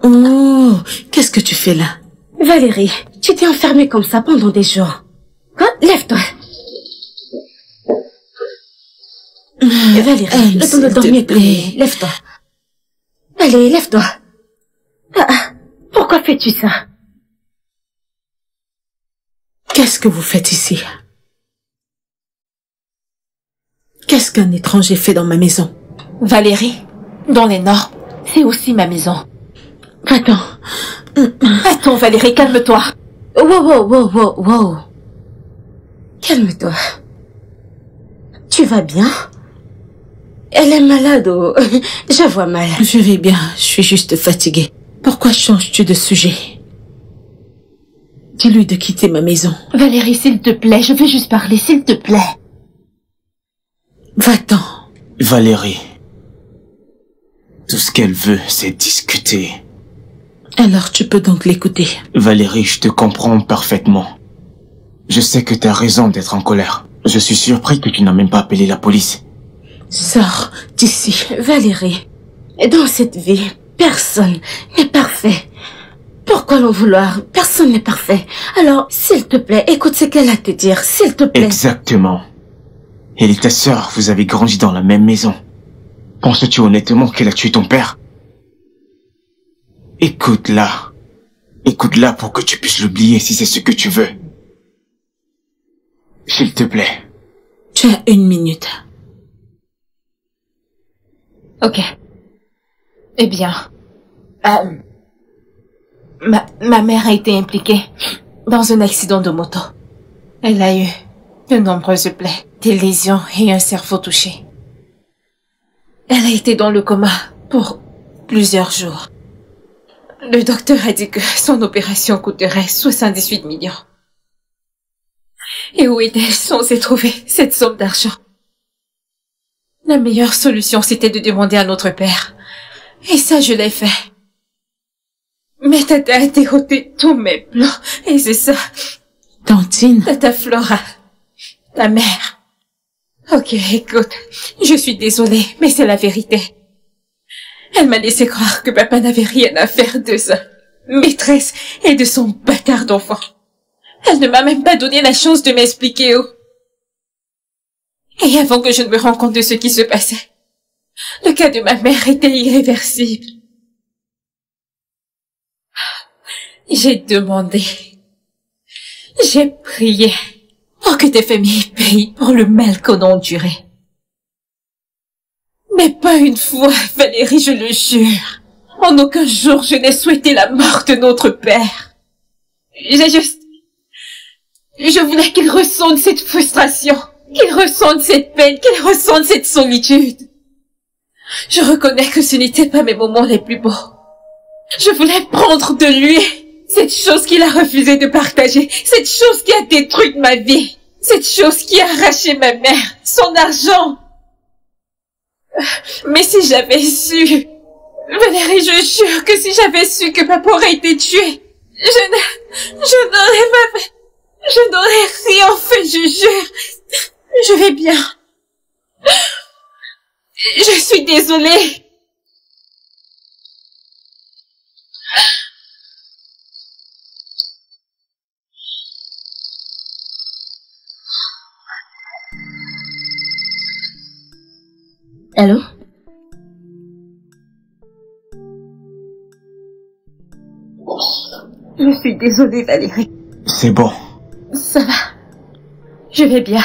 Oh, qu'est-ce que tu fais là? Valérie, tu t'es enfermée comme ça pendant des jours. Hein? Lève-toi. Valérie, le temps de dormir, plaît. Lève-toi. Allez, lève-toi. Pourquoi fais-tu ça? Qu'est-ce que vous faites ici? Qu'est-ce qu'un étranger fait dans ma maison? Valérie, dans les Nords, c'est aussi ma maison. Attends. Attends, Valérie, calme-toi. Wow. Calme-toi. Tu vas bien? Elle est malade ou... Je vois mal. Je vais bien, je suis juste fatiguée. Pourquoi changes-tu de sujet? Dis-lui de quitter ma maison. Valérie, s'il te plaît, je veux juste parler, s'il te plaît. Va-t'en. Valérie. Tout ce qu'elle veut, c'est discuter. Alors tu peux donc l'écouter. Valérie, je te comprends parfaitement. Je sais que tu as raison d'être en colère. Je suis surpris que tu n'as même pas appelé la police. Sors d'ici. Valérie, dans cette vie, personne n'est parfait. Pourquoi l'en vouloir? Personne n'est parfait. Alors, s'il te plaît, écoute ce qu'elle a à te dire, s'il te plaît. Exactement. Elle et ta sœur, vous avez grandi dans la même maison. Penses-tu honnêtement qu'elle a tué ton père? Écoute-la. Écoute-la pour que tu puisses l'oublier si c'est ce que tu veux. S'il te plaît. Tu as 1 minute. Ok. Eh bien, ma mère a été impliquée dans un accident de moto. Elle a eu de nombreuses plaies, des lésions et un cerveau touché. Elle a été dans le coma pour plusieurs jours. Le docteur a dit que son opération coûterait 78 millions. Et où est-elle censée trouver cette somme d'argent? La meilleure solution, c'était de demander à notre père. Et ça, je l'ai fait. Mais Tata a déroté tous mes plans. Et c'est ça. Tantine. Tata Flora. Ta mère. Ok, écoute. Je suis désolée, mais c'est la vérité. Elle m'a laissé croire que papa n'avait rien à faire de sa maîtresse et de son bâtard d'enfant. Elle ne m'a même pas donné la chance de m'expliquer où. Et avant que je ne me rende compte de ce qui se passait, Le cas de ma mère était irréversible. J'ai demandé, j'ai prié pour que tes familles payent pour le mal qu'on a enduré. Mais pas une fois, Valérie, je le jure. En aucun jour, je n'ai souhaité la mort de notre père. Je voulais qu'il ressente cette frustration, qu'il ressente cette peine, qu'il ressente cette solitude. Je reconnais que ce n'étaient pas mes moments les plus beaux. Je voulais prendre de lui cette chose qu'il a refusé de partager, cette chose qui a détruit ma vie, cette chose qui a arraché ma mère, son argent. Mais si j'avais su, Valérie, je jure que si j'avais su que papa aurait été tué, je n'aurais rien fait, je jure. Je vais bien. Je suis désolée. Allô? Je suis désolée, Valérie. C'est bon. Ça va. Je vais bien.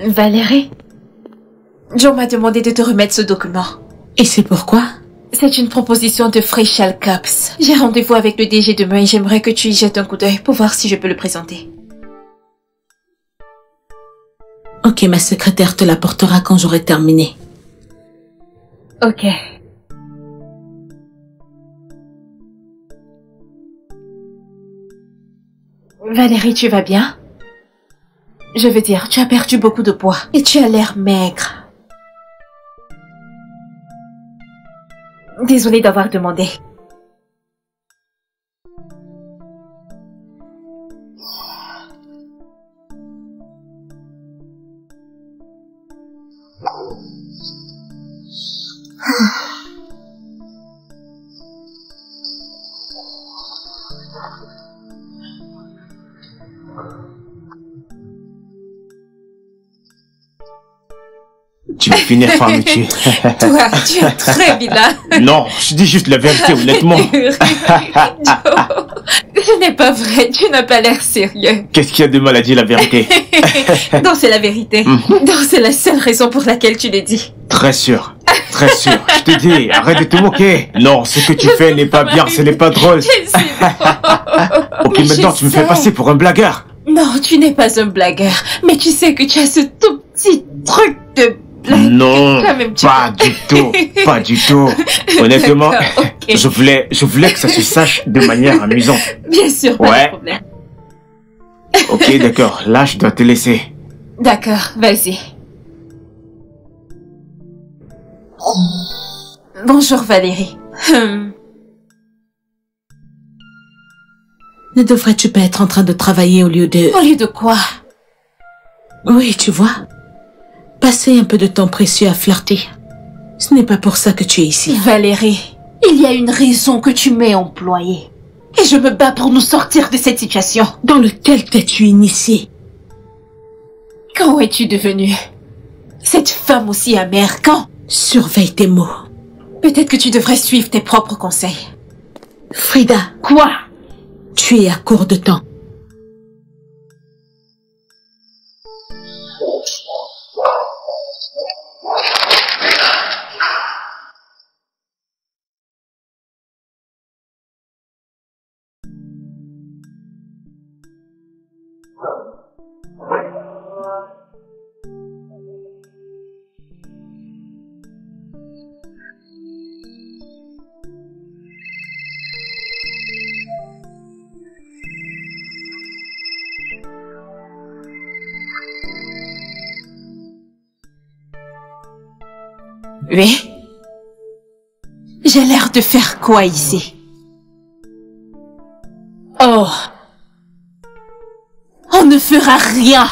Valérie, John m'a demandé de te remettre ce document. Et c'est pourquoi? C'est une proposition de Freshal Cups. J'ai rendez-vous avec le DG demain et j'aimerais que tu y jettes un coup d'œil pour voir si je peux le présenter. Ok, ma secrétaire te l'apportera quand j'aurai terminé. Ok. Valérie, tu vas bien? Je veux dire, tu as perdu beaucoup de poids et tu as l'air maigre. Désolée d'avoir demandé. Tu vas finir par me tuer. Toi, tu es très vilain. Non, je dis juste la vérité, honnêtement. Joe, ce n'est pas vrai, tu n'as pas l'air sérieux. Qu'est-ce qu'il y a de mal à dire la vérité? Non, c'est la vérité. Non, c'est la seule raison pour laquelle tu l'as dit. Très sûr. Très sûr. Je te dis, arrête de te moquer. Non, ce que tu fais n'est pas bien, ce n'est pas drôle. Ok, maintenant tu me fais passer pour un blagueur. Non, tu n'es pas un blagueur. Mais tu sais que tu as ce tout petit truc de blague. Non, Quand même, pas du tout. Pas du tout. Honnêtement, D'accord, ok. je voulais que ça se sache de manière amusante. Bien sûr, pas Ouais. de problème. Ok, d'accord. Là, je dois te laisser. D'accord, vas-y. Bonjour Valérie. Ne devrais-tu pas être en train de travailler au lieu de... Au lieu de quoi? Oui, tu vois. Passer un peu de temps précieux à flirter. Ce n'est pas pour ça que tu es ici. Valérie, il y a une raison que tu m'es employée. Et je me bats pour nous sortir de cette situation. Dans lequel t'es-tu initié? Quand es-tu devenue cette femme aussi amère? Quand? Surveille tes mots. Peut-être que tu devrais suivre tes propres conseils. Frida, Quoi? tu es à court de temps. Oui. J'ai l'air de faire quoi ici? Oh. On ne fera rien.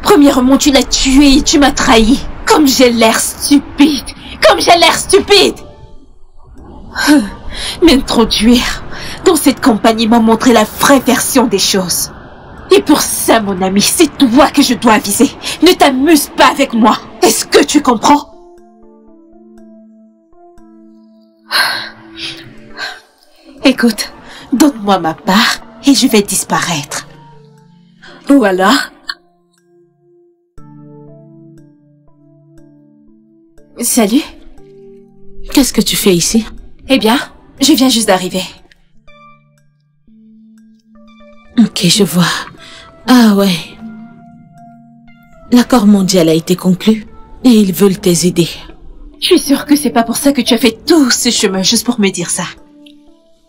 Premièrement, tu l'as tué et tu m'as trahi. Comme j'ai l'air stupide. Comme j'ai l'air stupide. M'introduire dans cette compagnie m'a montré la vraie version des choses. Et pour ça, mon ami, c'est toi que je dois aviser. Ne t'amuse pas avec moi. Est-ce que tu comprends? Écoute, donne-moi ma part et je vais disparaître. Ou alors... Salut. Qu'est-ce que tu fais ici? Eh bien, je viens juste d'arriver. Ok, je vois. Ah ouais. L'accord mondial a été conclu et ils veulent tes idées. Je suis sûre que c'est pas pour ça que tu as fait tout ce chemin, juste pour me dire ça.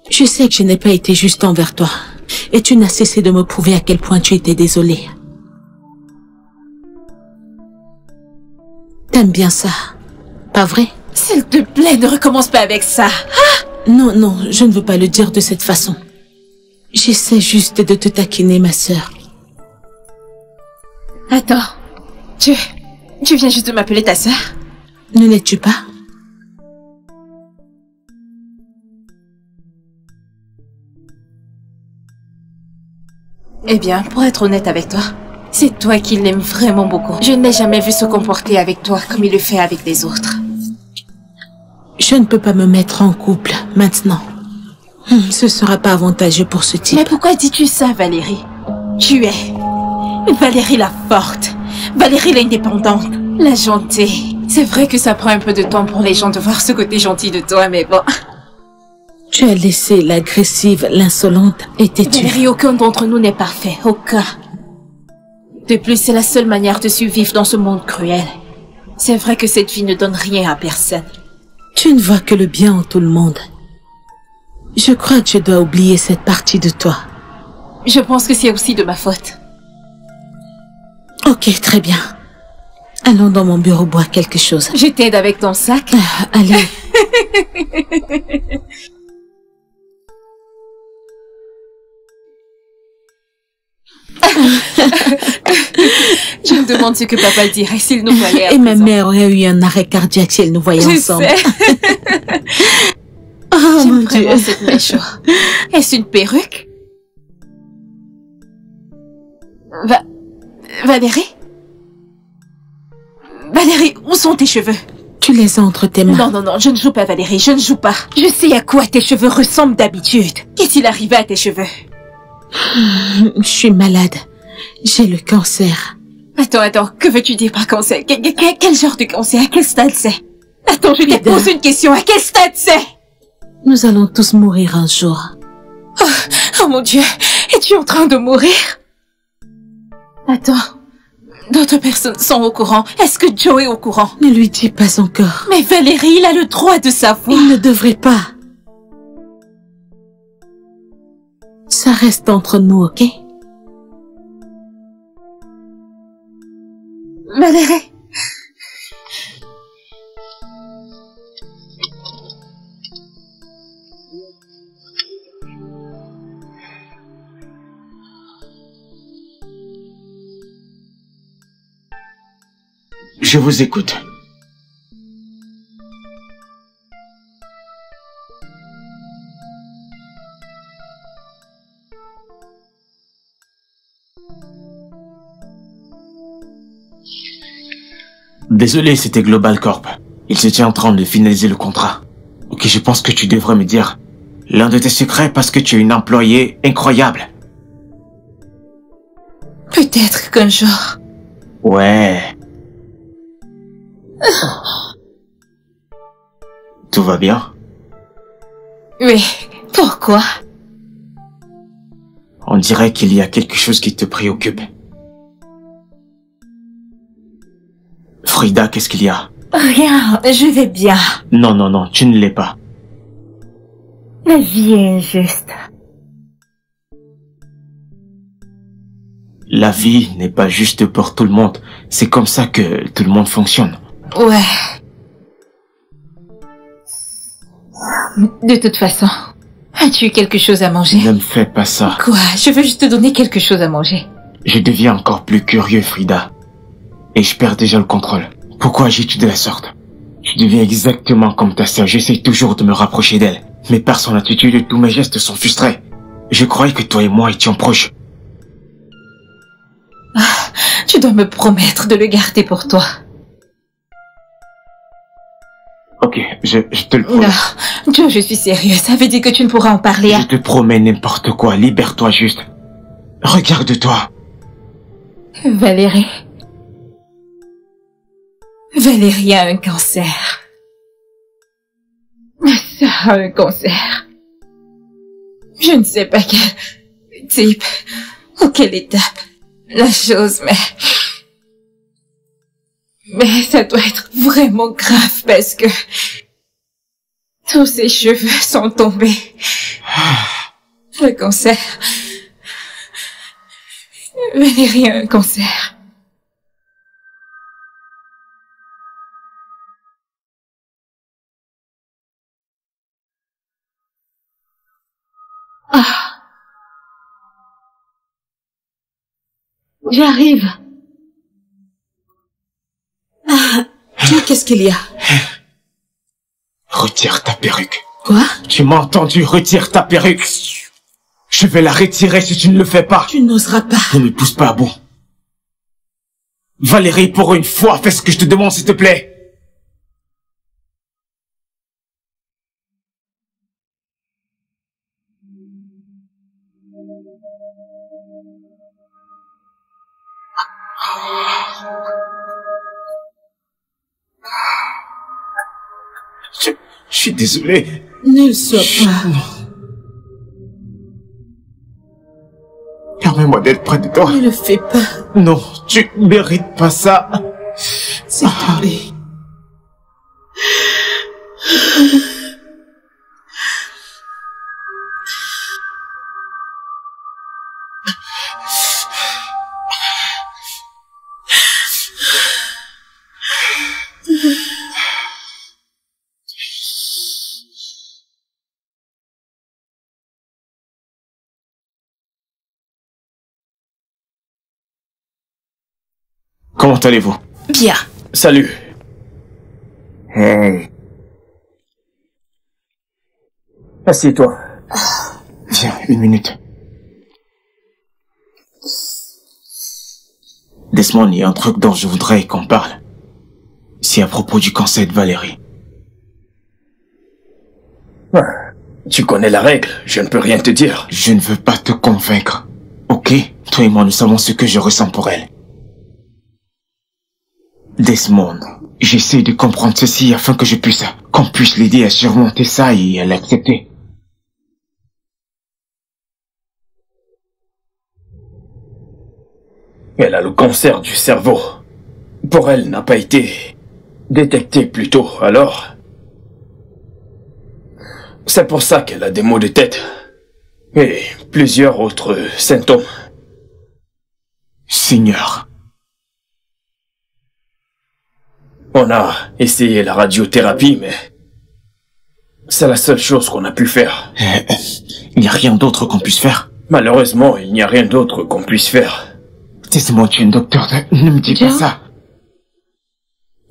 Je sais que je n'ai pas été juste envers toi. Et tu n'as cessé de me prouver à quel point tu étais désolé. T'aimes bien ça, pas vrai? S'il te plaît, ne recommence pas avec ça. Non, non, je ne veux pas le dire de cette façon. J'essaie juste de te taquiner, ma sœur. Attends, tu viens juste de m'appeler ta sœur? Ne l'es-tu pas? Eh bien, pour être honnête avec toi, c'est toi qui l'aimes vraiment beaucoup. Je n'ai jamais vu se comporter avec toi comme il le fait avec les autres. Je ne peux pas me mettre en couple maintenant. Ce sera pas avantageux pour ce type. Mais pourquoi dis-tu ça, Valérie? Tu es Valérie la forte, Valérie l'indépendante, la gentille. C'est vrai que ça prend un peu de temps pour les gens de voir ce côté gentil de toi, mais bon... Tu as laissé l'agressive, l'insolente et têtue. Valérie, aucun d'entre nous n'est parfait, aucun. De plus, c'est la seule manière de survivre dans ce monde cruel. C'est vrai que cette vie ne donne rien à personne. Tu ne vois que le bien en tout le monde. Je crois que je dois oublier cette partie de toi. Je pense que c'est aussi de ma faute. Ok, très bien. Allons dans mon bureau boire quelque chose. Je t'aide avec ton sac. Allez. Je me demande ce que papa dirait s'il nous voyait. Et ma mère aurait eu un arrêt cardiaque si elle nous voyait ensemble. Oh mon Dieu. Cette mèche. Est-ce une perruque? Valérie? Valérie, où sont tes cheveux? Tu les as entre tes mains. Non, non, non, je ne joue pas, Valérie, je ne joue pas. Je sais à quoi tes cheveux ressemblent d'habitude. Qu'est-il arrivé à tes cheveux? Je suis malade. J'ai le cancer. Attends, que veux-tu dire par cancer? Quel genre de cancer? À quel stade c'est? Attends, je te pose une question, à quel stade c'est? Nous allons tous mourir un jour. Oh mon Dieu, es-tu en train de mourir? Attends, d'autres personnes sont au courant. Est-ce que Joe est au courant? Ne lui dis pas encore. Mais Valérie, il a le droit de savoir. Il ne devrait pas. Ça reste entre nous, ok? Valérie. Je vous écoute. Désolé, c'était Global Corp. Ils étaient en train de finaliser le contrat. Ok, je pense que tu devrais me dire l'un de tes secrets parce que tu es une employée incroyable. Peut-être qu'un jour... Ouais. Tout va bien? Oui, pourquoi? On dirait qu'il y a quelque chose qui te préoccupe. Frida, qu'est-ce qu'il y a? Rien, je vais bien. Non, non, non, tu ne l'es pas. La vie est injuste. La vie n'est pas juste pour tout le monde. C'est comme ça que tout le monde fonctionne. Ouais. De toute façon, as-tu eu quelque chose à manger? Ne me fais pas ça. Quoi? Je veux juste te donner quelque chose à manger. Je deviens encore plus curieux, Frida. Et je perds déjà le contrôle. Pourquoi agis-tu de la sorte? Je deviens exactement comme ta sœur. J'essaie toujours de me rapprocher d'elle. Mais par son attitude, tous mes gestes sont frustrés. Je croyais que toi et moi étions proches. Tu dois me promettre de le garder pour toi. Ok, je te le promets. Non, Joe, je suis sérieuse. Ça veut dire que tu ne pourras en parler à... Je te promets n'importe quoi. Libère-toi juste. Regarde-toi. Valérie. Valérie a un cancer. Ça a un cancer. Je ne sais pas quel type ou quelle étape la chose, mais ça doit être vraiment grave parce que tous ses cheveux sont tombés. Le cancer. Valérie a un cancer. Ah. J'arrive. Qu'est-ce qu'il y a? Retire ta perruque. Quoi? Tu m'as entendu? Retire ta perruque. Je vais la retirer si tu ne le fais pas. Tu n'oseras pas. Ne me pousse pas à bout. Valérie, pour une fois, fais ce que je te demande, s'il te plaît. Je suis désolé. Ne le sois pas. Permets-moi d'être près de toi. Ne le fais pas. Non, tu mérites pas ça. S'il te plaît. Comment allez-vous? Bien. Salut. Hey. Assieds-toi. Viens, une minute. Desmond, il y a un truc dont je voudrais qu'on parle. C'est à propos du cancer de Valérie. Tu connais la règle, je ne peux rien te dire. Je ne veux pas te convaincre. Ok? Toi et moi, nous savons ce que je ressens pour elle. Desmond, j'essaie de comprendre ceci afin que qu'on puisse l'aider à surmonter ça et à l'accepter. Elle a le cancer du cerveau. Pour elle, n'a pas été détecté plus tôt, alors... C'est pour ça qu'elle a des maux de tête. Et plusieurs autres symptômes. Seigneur. On a essayé la radiothérapie, mais... c'est la seule chose qu'on a pu faire. Il n'y a rien d'autre qu'on puisse faire. Malheureusement, il n'y a rien d'autre qu'on puisse faire. Laisse-moi, tu es un docteur. Ne me dis pas ça.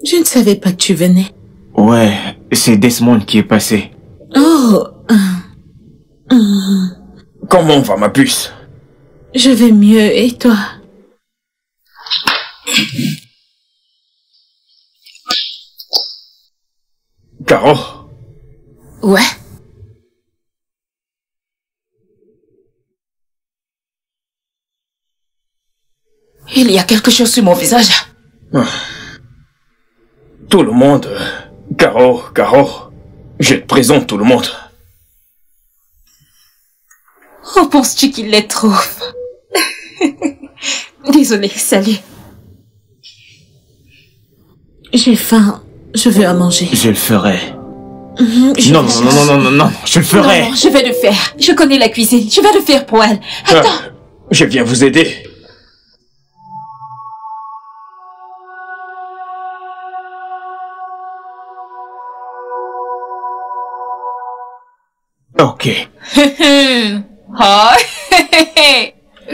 Je ne savais pas que tu venais. Ouais, c'est Desmond qui est passé. Oh. Comment va ma puce? Je vais mieux, et toi? Caro? Ouais. Il y a quelque chose sur mon visage. Tout le monde... Caro, je te présente tout le monde. Oh, penses-tu qu'il les trouve? Désolée, salut. J'ai faim. Je veux à manger. Je le ferai. Je Non, vais non, non, non, non, non, non, je le ferai. Non, je vais le faire. Je connais la cuisine. Je vais le faire pour elle. Attends. Je viens vous aider. Ok. Oh.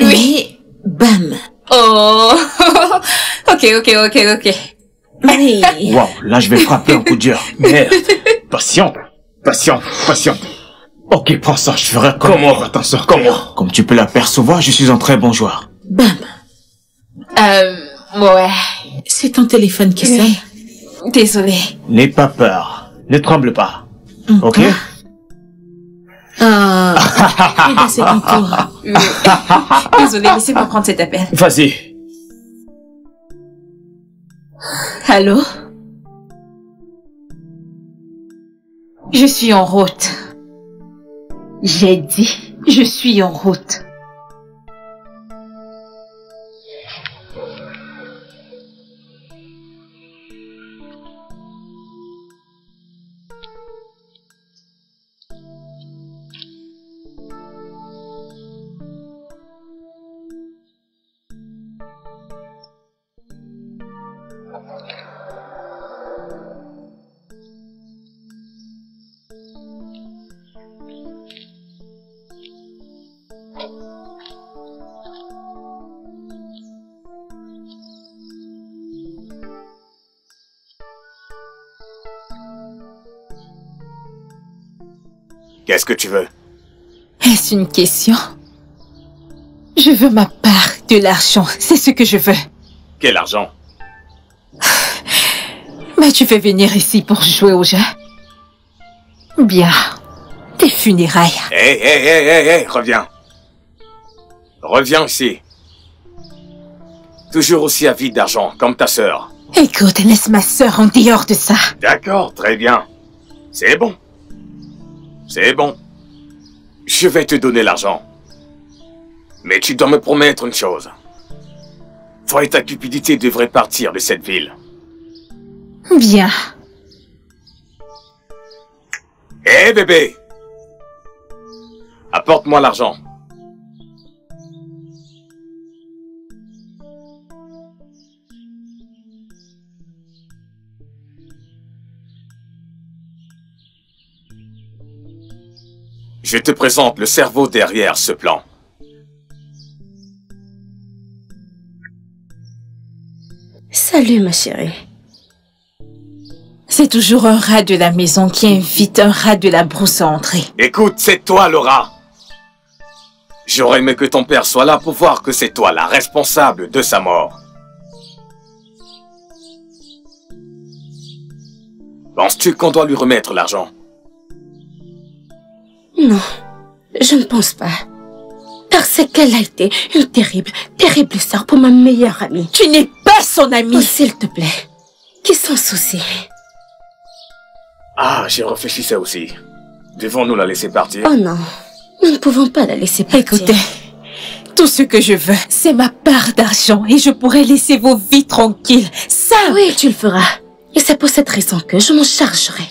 Oui. Bam. Oh. Ok. Oui. Wow, là je vais frapper un coup dur. Merde. Patiente. Ok, prends ça, je ferai Comment va t'en sortir. Comment? Comme tu peux l'apercevoir, je suis un très bon joueur. Bam. Ouais. C'est ton téléphone qui sonne. Désolée. N'aie pas peur. Ne tremble pas. Ok? Ah. Eh bien, c'est ton tour. Désolée, laissez-moi prendre cet appel. Vas-y. Allô? Je suis en route. J'ai dit, je suis en route. Qu'est-ce que tu veux? Est-ce une question? Je veux ma part de l'argent, c'est ce que je veux. Quel argent? Mais tu fais venir ici pour jouer au jeu? Bien. Tes funérailles. Hé, reviens. Reviens ici. Toujours aussi avide d'argent, comme ta sœur. Écoute, laisse ma sœur en dehors de ça. D'accord, très bien. C'est bon. C'est bon. Je vais te donner l'argent. Mais tu dois me promettre une chose. Toi et ta cupidité devraient partir de cette ville. Bien. Hé, bébé! Apporte-moi l'argent. Je te présente le cerveau derrière ce plan. Salut, ma chérie. C'est toujours un rat de la maison qui invite un rat de la brousse à entrer. Écoute, c'est toi le rat. J'aurais aimé que ton père soit là pour voir que c'est toi la responsable de sa mort. Penses-tu qu'on doit lui remettre l'argent? Non, je ne pense pas. Parce qu'elle a été une terrible sœur pour ma meilleure amie. Tu n'es pas son amie. Oh, s'il te plaît, qui s'en soucie? Ah, j'y réfléchissais aussi. Devons-nous la laisser partir? Oh non, nous ne pouvons pas la laisser partir. Écoutez, tout ce que je veux, c'est ma part d'argent et je pourrai laisser vos vies tranquilles. Ça, oui, tu le feras. Et c'est pour cette raison que je m'en chargerai.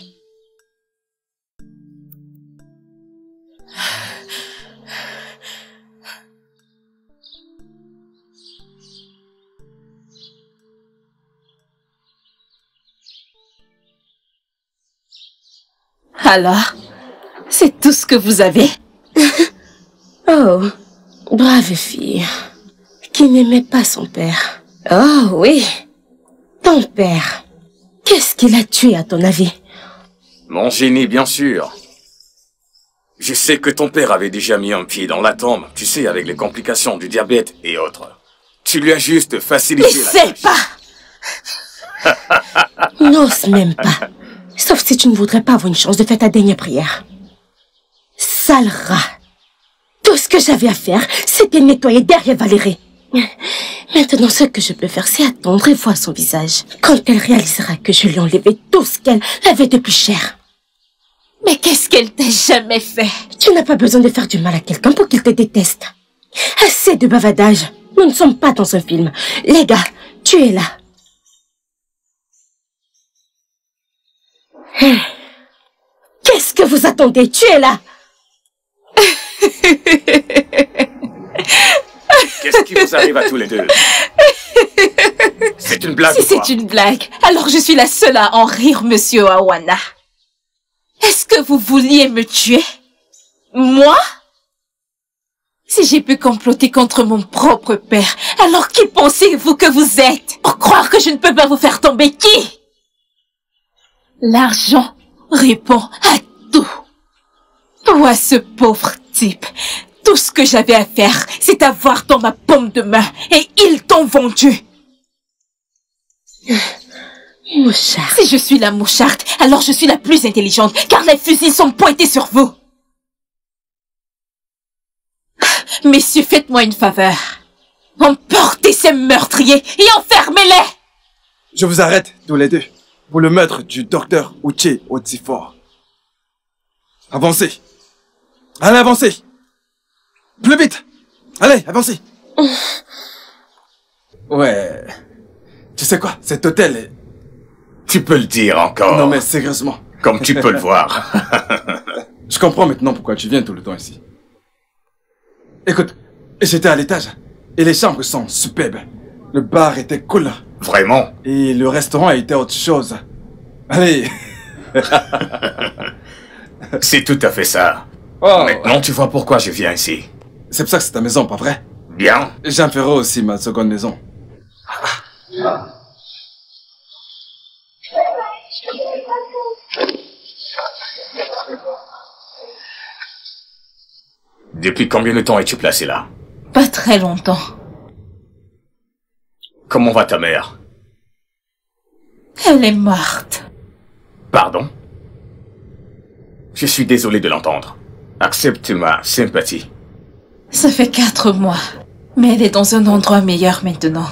Alors, c'est tout ce que vous avez? Oh, brave fille, qui n'aimait pas son père. Oh oui, ton père. Qu'est-ce qu'il a tué à ton avis? Mon génie, bien sûr. Je sais que ton père avait déjà mis un pied dans la tombe, tu sais, avec les complications du diabète et autres. Tu lui as juste facilité Il la sait tâche. pas. N'ose même pas. Sauf si tu ne voudrais pas avoir une chance de faire ta dernière prière. Sale rat. Tout ce que j'avais à faire, c'était nettoyer derrière Valérie. Maintenant, ce que je peux faire, c'est attendre et voir son visage. Quand elle réalisera que je lui ai enlevé tout ce qu'elle avait de plus cher. Mais qu'est-ce qu'elle t'a jamais fait? Tu n'as pas besoin de faire du mal à quelqu'un pour qu'il te déteste. Assez de bavardage. Nous ne sommes pas dans un film. Les gars, tu es là. Qu'est-ce que vous attendez? Tu es là. Qu'est-ce qui vous arrive à tous les deux? C'est une blague Si ou quoi? c'est une blague, alors je suis la seule à en rire, monsieur Awana. Est-ce que vous vouliez me tuer? Moi? Si j'ai pu comploter contre mon propre père, alors qui pensez-vous que vous êtes? Pour croire que je ne peux pas vous faire tomber qui? L'argent répond à tout. Toi, ce pauvre type, tout ce que j'avais à faire, c'est t'avoir dans ma paume de main, et ils t'ont vendu. Moucharde. Si je suis la moucharde, alors je suis la plus intelligente, car les fusils sont pointés sur vous. Messieurs, faites-moi une faveur. Emportez ces meurtriers et enfermez-les. Je vous arrête, tous les deux, pour le meurtre du docteur Uche Otifor. Avancez. Allez, avancez. Plus vite. Allez, avancez. Ouais. Tu sais quoi, cet hôtel est... Tu peux le dire encore. Non mais sérieusement. Comme tu peux le voir. Je comprends maintenant pourquoi tu viens tout le temps ici. Écoute, j'étais à l'étage et les chambres sont superbes. Le bar était cool. Vraiment? Et le restaurant était autre chose. Allez. C'est tout à fait ça. Oh. Maintenant, tu vois pourquoi je viens ici. C'est pour ça que c'est ta maison, pas vrai? Bien. J'en ferai aussi ma seconde maison. Depuis combien de temps es-tu placé là? Pas très longtemps. Comment va ta mère? Elle est morte. Pardon? Je suis désolé de l'entendre. Accepte ma sympathie. Ça fait 4 mois. Mais elle est dans un endroit meilleur maintenant.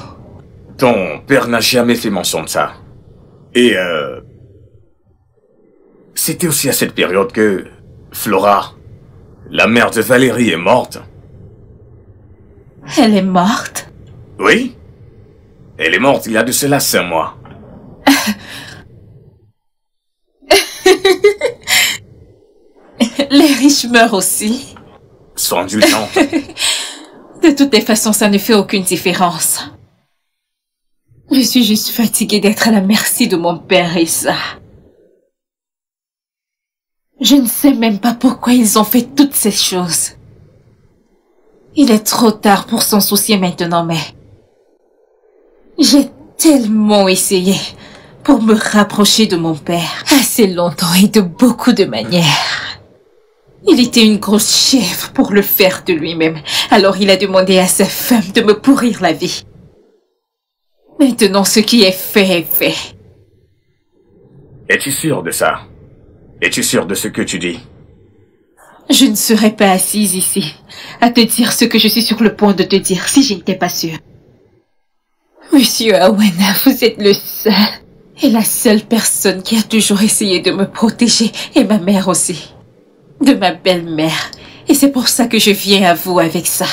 Ton père n'a jamais fait mention de ça. Et c'était aussi à cette période que Flora, la mère de Valérie, est morte. Elle est morte? Oui. Elle est morte il y a de cela 5 mois. Les riches meurent aussi. Sois indulgente. De toutes les façons, ça ne fait aucune différence. Je suis juste fatiguée d'être à la merci de mon père et ça. Je ne sais même pas pourquoi ils ont fait toutes ces choses. Il est trop tard pour s'en soucier maintenant, mais... J'ai tellement essayé pour me rapprocher de mon père. Assez longtemps et de beaucoup de manières. Il était une grosse chèvre pour le faire de lui-même. Alors il a demandé à sa femme de me pourrir la vie. Maintenant, ce qui est fait. Es-tu sûr de ça? Es-tu sûr de ce que tu dis? Je ne serais pas assise ici à te dire ce que je suis sur le point de te dire si je n'étais pas sûre. Monsieur Awana, vous êtes le seul et la seule personne qui a toujours essayé de me protéger, et ma mère aussi. De ma belle-mère. Et c'est pour ça que je viens à vous avec ça.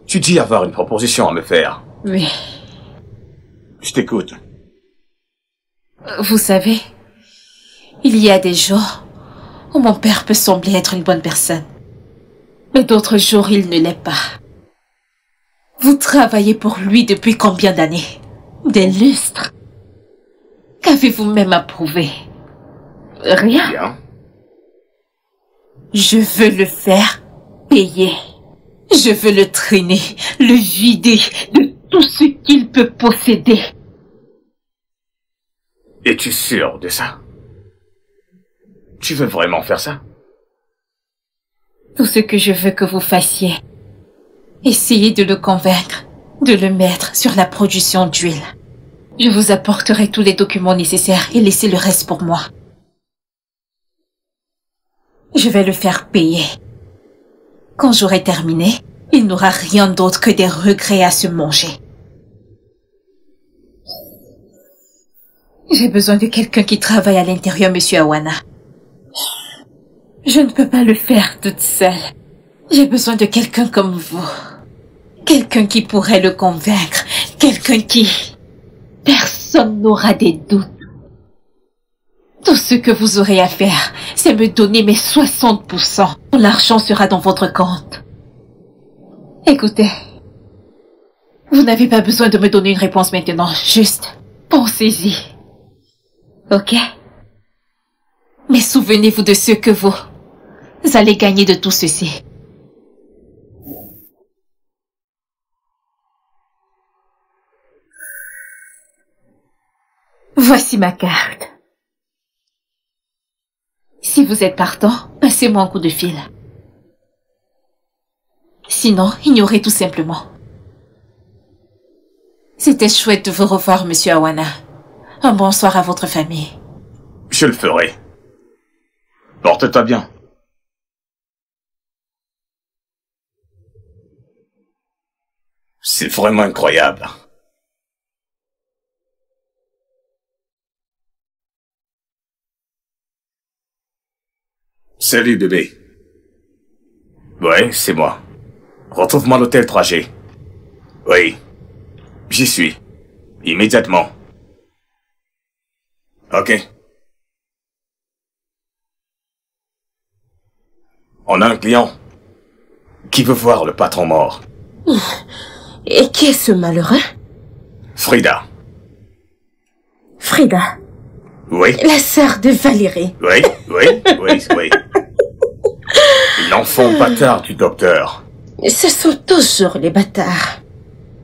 Tu dis avoir une proposition à me faire. Oui. Je t'écoute. Vous savez, il y a des jours où mon père peut sembler être une bonne personne. Mais d'autres jours, il ne l'est pas. Vous travaillez pour lui depuis combien d'années? Des lustres. Qu'avez-vous même approuvé? Rien. Bien. Je veux le faire payer. Je veux le traîner, le vider de tout ce qu'il peut posséder. Es-tu sûr de ça? Tu veux vraiment faire ça? Tout ce que je veux que vous fassiez, essayez de le convaincre, de le mettre sur la production d'huile. Je vous apporterai tous les documents nécessaires et laissez le reste pour moi. Je vais le faire payer. Quand j'aurai terminé, il n'aura rien d'autre que des regrets à se manger. J'ai besoin de quelqu'un qui travaille à l'intérieur, Monsieur Awana. Je ne peux pas le faire toute seule. J'ai besoin de quelqu'un comme vous. Quelqu'un qui pourrait le convaincre. Quelqu'un qui... Personne n'aura des doutes. Tout ce que vous aurez à faire, c'est me donner mes 60%. L'argent sera dans votre compte. Écoutez, vous n'avez pas besoin de me donner une réponse maintenant. Juste, pensez-y. Ok? Mais souvenez-vous de ce que vous vous allez gagner de tout ceci. Voici ma carte. Si vous êtes partant, passez-moi un coup de fil. Sinon, ignorez tout simplement. C'était chouette de vous revoir, Monsieur Awana. Un bonsoir à votre famille. Je le ferai. Porte-toi bien. C'est vraiment incroyable. Salut bébé. Ouais, c'est moi. Retrouve-moi à l'hôtel 3G. Oui. J'y suis. Immédiatement. Ok. On a un client qui veut voir le patron mort. Et qui est ce malheureux? Frida. Frida. Oui. La sœur de Valérie. Oui. L'enfant bâtard du docteur. Ce sont toujours les bâtards.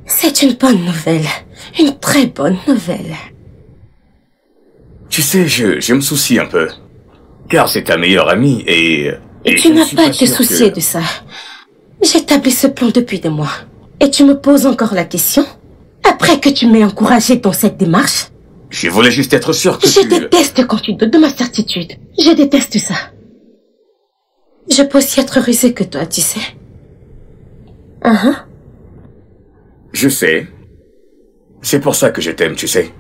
C'est une bonne nouvelle. Une très bonne nouvelle. Tu sais, je me soucie un peu. Car c'est ta meilleure amie et tu n'as pas à te soucier de ça. J'établis ce plan depuis des mois. Et tu me poses encore la question? Après que tu m'aies encouragé dans cette démarche? Je voulais juste être sûr que Je déteste quand tu doutes de ma certitude. Je déteste ça. Je peux aussi être rusée que toi, tu sais. Je sais. C'est pour ça que je t'aime, tu sais.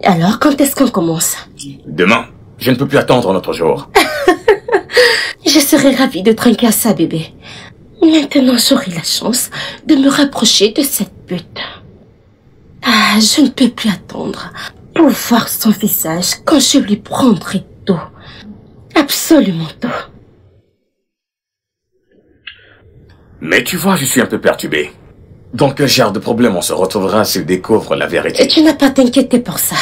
Alors, quand est-ce qu'on commence? Demain. Je ne peux plus attendre un autre jour. Je serais ravie de trinquer à ça, bébé. Maintenant, j'aurai la chance de me rapprocher de cette pute. Ah, je ne peux plus attendre pour voir son visage quand je lui prendrai tout. Absolument tout. Mais tu vois, je suis un peu perturbé. Dans quel genre de problème on se retrouvera s'il découvre la vérité? Et tu n'as pas à t'inquiéter pour ça.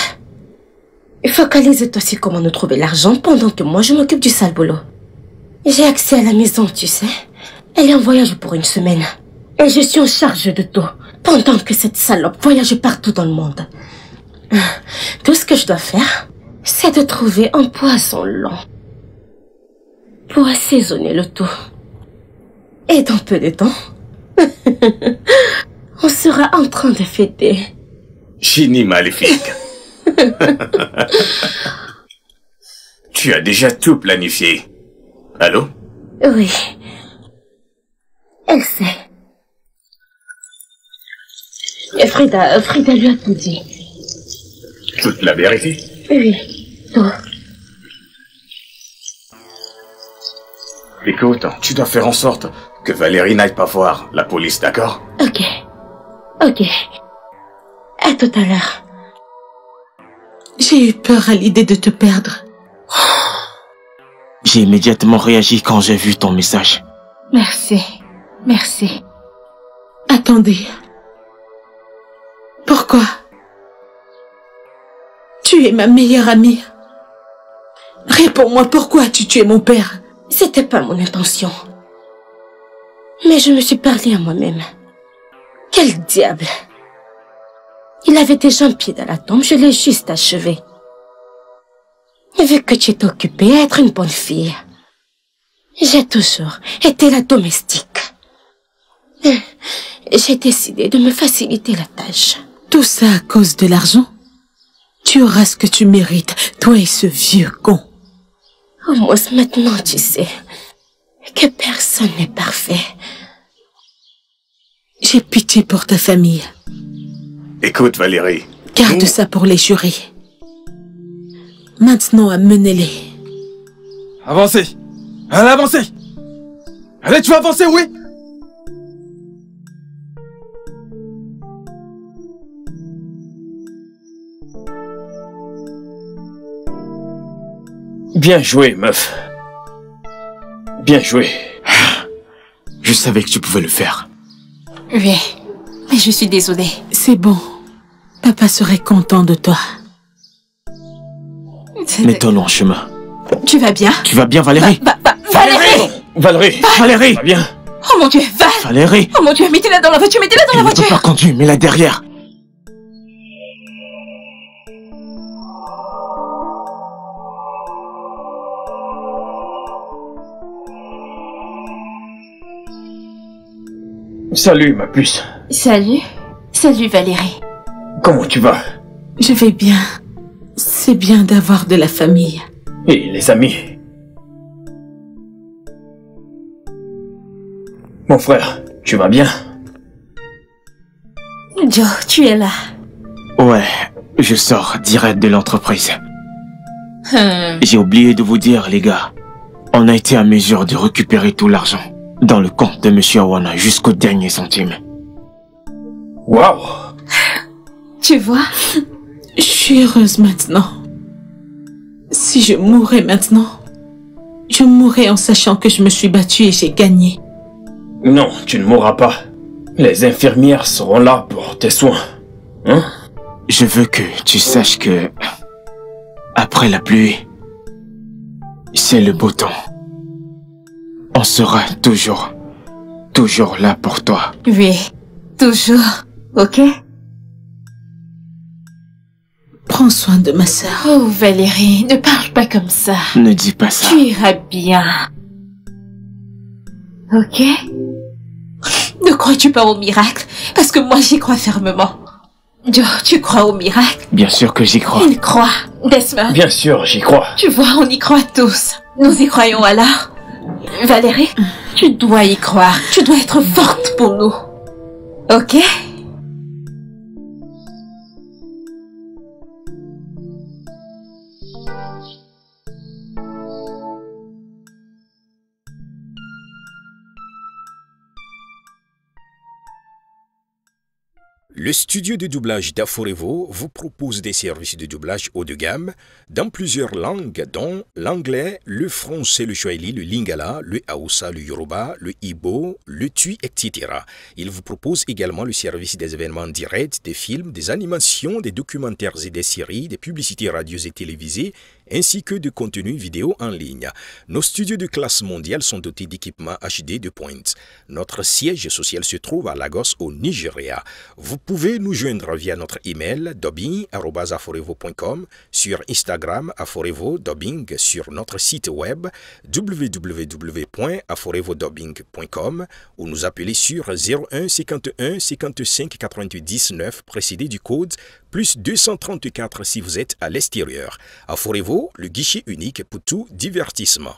Focalise-toi sur comment nous trouver l'argent pendant que moi je m'occupe du sale boulot. J'ai accès à la maison, tu sais. Elle est en voyage pour une semaine. Et je suis en charge de tout, pendant que cette salope voyage partout dans le monde. Tout ce que je dois faire, c'est de trouver un poisson long pour assaisonner le tout. Et dans peu de temps, on sera en train de fêter. Génie maléfique. Tu as déjà tout planifié. Allô? Oui. Elle sait. Et Frida lui a tout dit. Toute la vérité? Oui, tout. Écoute, tu dois faire en sorte que Valérie n'aille pas voir la police, d'accord? Ok. À tout à l'heure. J'ai eu peur à l'idée de te perdre. J'ai immédiatement réagi quand j'ai vu ton message. Merci. Attendez. Pourquoi? Tu es ma meilleure amie. Réponds-moi, pourquoi as-tu tué mon père? C'était pas mon intention. Mais je me suis parlé à moi-même. Quel diable! Il avait déjà un pied dans la tombe, je l'ai juste achevé. Vu que tu es occupée à être une bonne fille, j'ai toujours été la domestique. J'ai décidé de me faciliter la tâche. Tout ça à cause de l'argent? Tu auras ce que tu mérites, toi et ce vieux con. Au moins maintenant tu sais que personne n'est parfait. J'ai pitié pour ta famille. Écoute Valérie. Garde ça pour les jurés. Maintenant, amenez-les. Avancez. Allez, avancez. Allez, tu vas avancer, oui. Bien joué, meuf. Bien joué. Je savais que tu pouvais le faire. Oui, mais je suis désolée. C'est bon. Papa serait content de toi. Mettons-nous en chemin. Tu vas bien? Tu vas bien, Valérie? Valérie! Valérie! Valérie! Va bien! Oh mon Dieu, Valérie! Oh mon Dieu, mettez-la dans la voiture, mettez-la dans la Elle ne peut voiture! pas conduire, mets-la derrière. Salut, ma puce. Salut. Salut Valérie. Comment tu vas? Je vais bien. C'est bien d'avoir de la famille. Et les amis? Mon frère, tu vas bien? Joe, tu es là. Ouais, je sors direct de l'entreprise. J'ai oublié de vous dire, les gars. On a été à mesure de récupérer tout l'argent dans le compte de Monsieur Awana jusqu'au dernier centime. Waouh! Tu vois? Je suis heureuse maintenant. Si je mourais maintenant, je mourrais en sachant que je me suis battue et j'ai gagné. Non, tu ne mourras pas. Les infirmières seront là pour tes soins. Hein? Je veux que tu saches que... après la pluie, c'est le beau temps. On sera toujours là pour toi. Oui, toujours. Ok? Prends soin de ma sœur. Oh Valérie, ne parle pas comme ça. Ne dis pas ça. Tu iras bien. Ok? Ne crois-tu pas au miracle? Parce que moi j'y crois fermement. Joe, tu crois au miracle? Bien sûr que j'y crois. Il croit. Desmond. Bien sûr, j'y crois. Tu vois, on y croit tous. Nous y croyons alors. Valérie, tu dois y croire. Tu dois être forte pour nous. Ok? Le studio de doublage d'Aforevo vous propose des services de doublage haut de gamme dans plusieurs langues dont l'anglais, le français, le swahili, le lingala, le hausa, le yoruba, le igbo, le tui, etc. Il vous propose également le service des événements directs, des films, des animations, des documentaires et des séries, des publicités radio et télévisées, ainsi que de contenus vidéo en ligne. Nos studios de classe mondiale sont dotés d'équipements HD de pointe. Notre siège social se trouve à Lagos, au Nigeria. Vous pouvez nous joindre via notre email dubbing@aforevo.com, sur Instagram Aforevo Dubbing, sur notre site web www.aforevodubbing.com ou nous appeler sur 01 51 55 90 9 précédé du code plus 234 si vous êtes à l'extérieur. Aforevo, le guichet unique pour tout divertissement.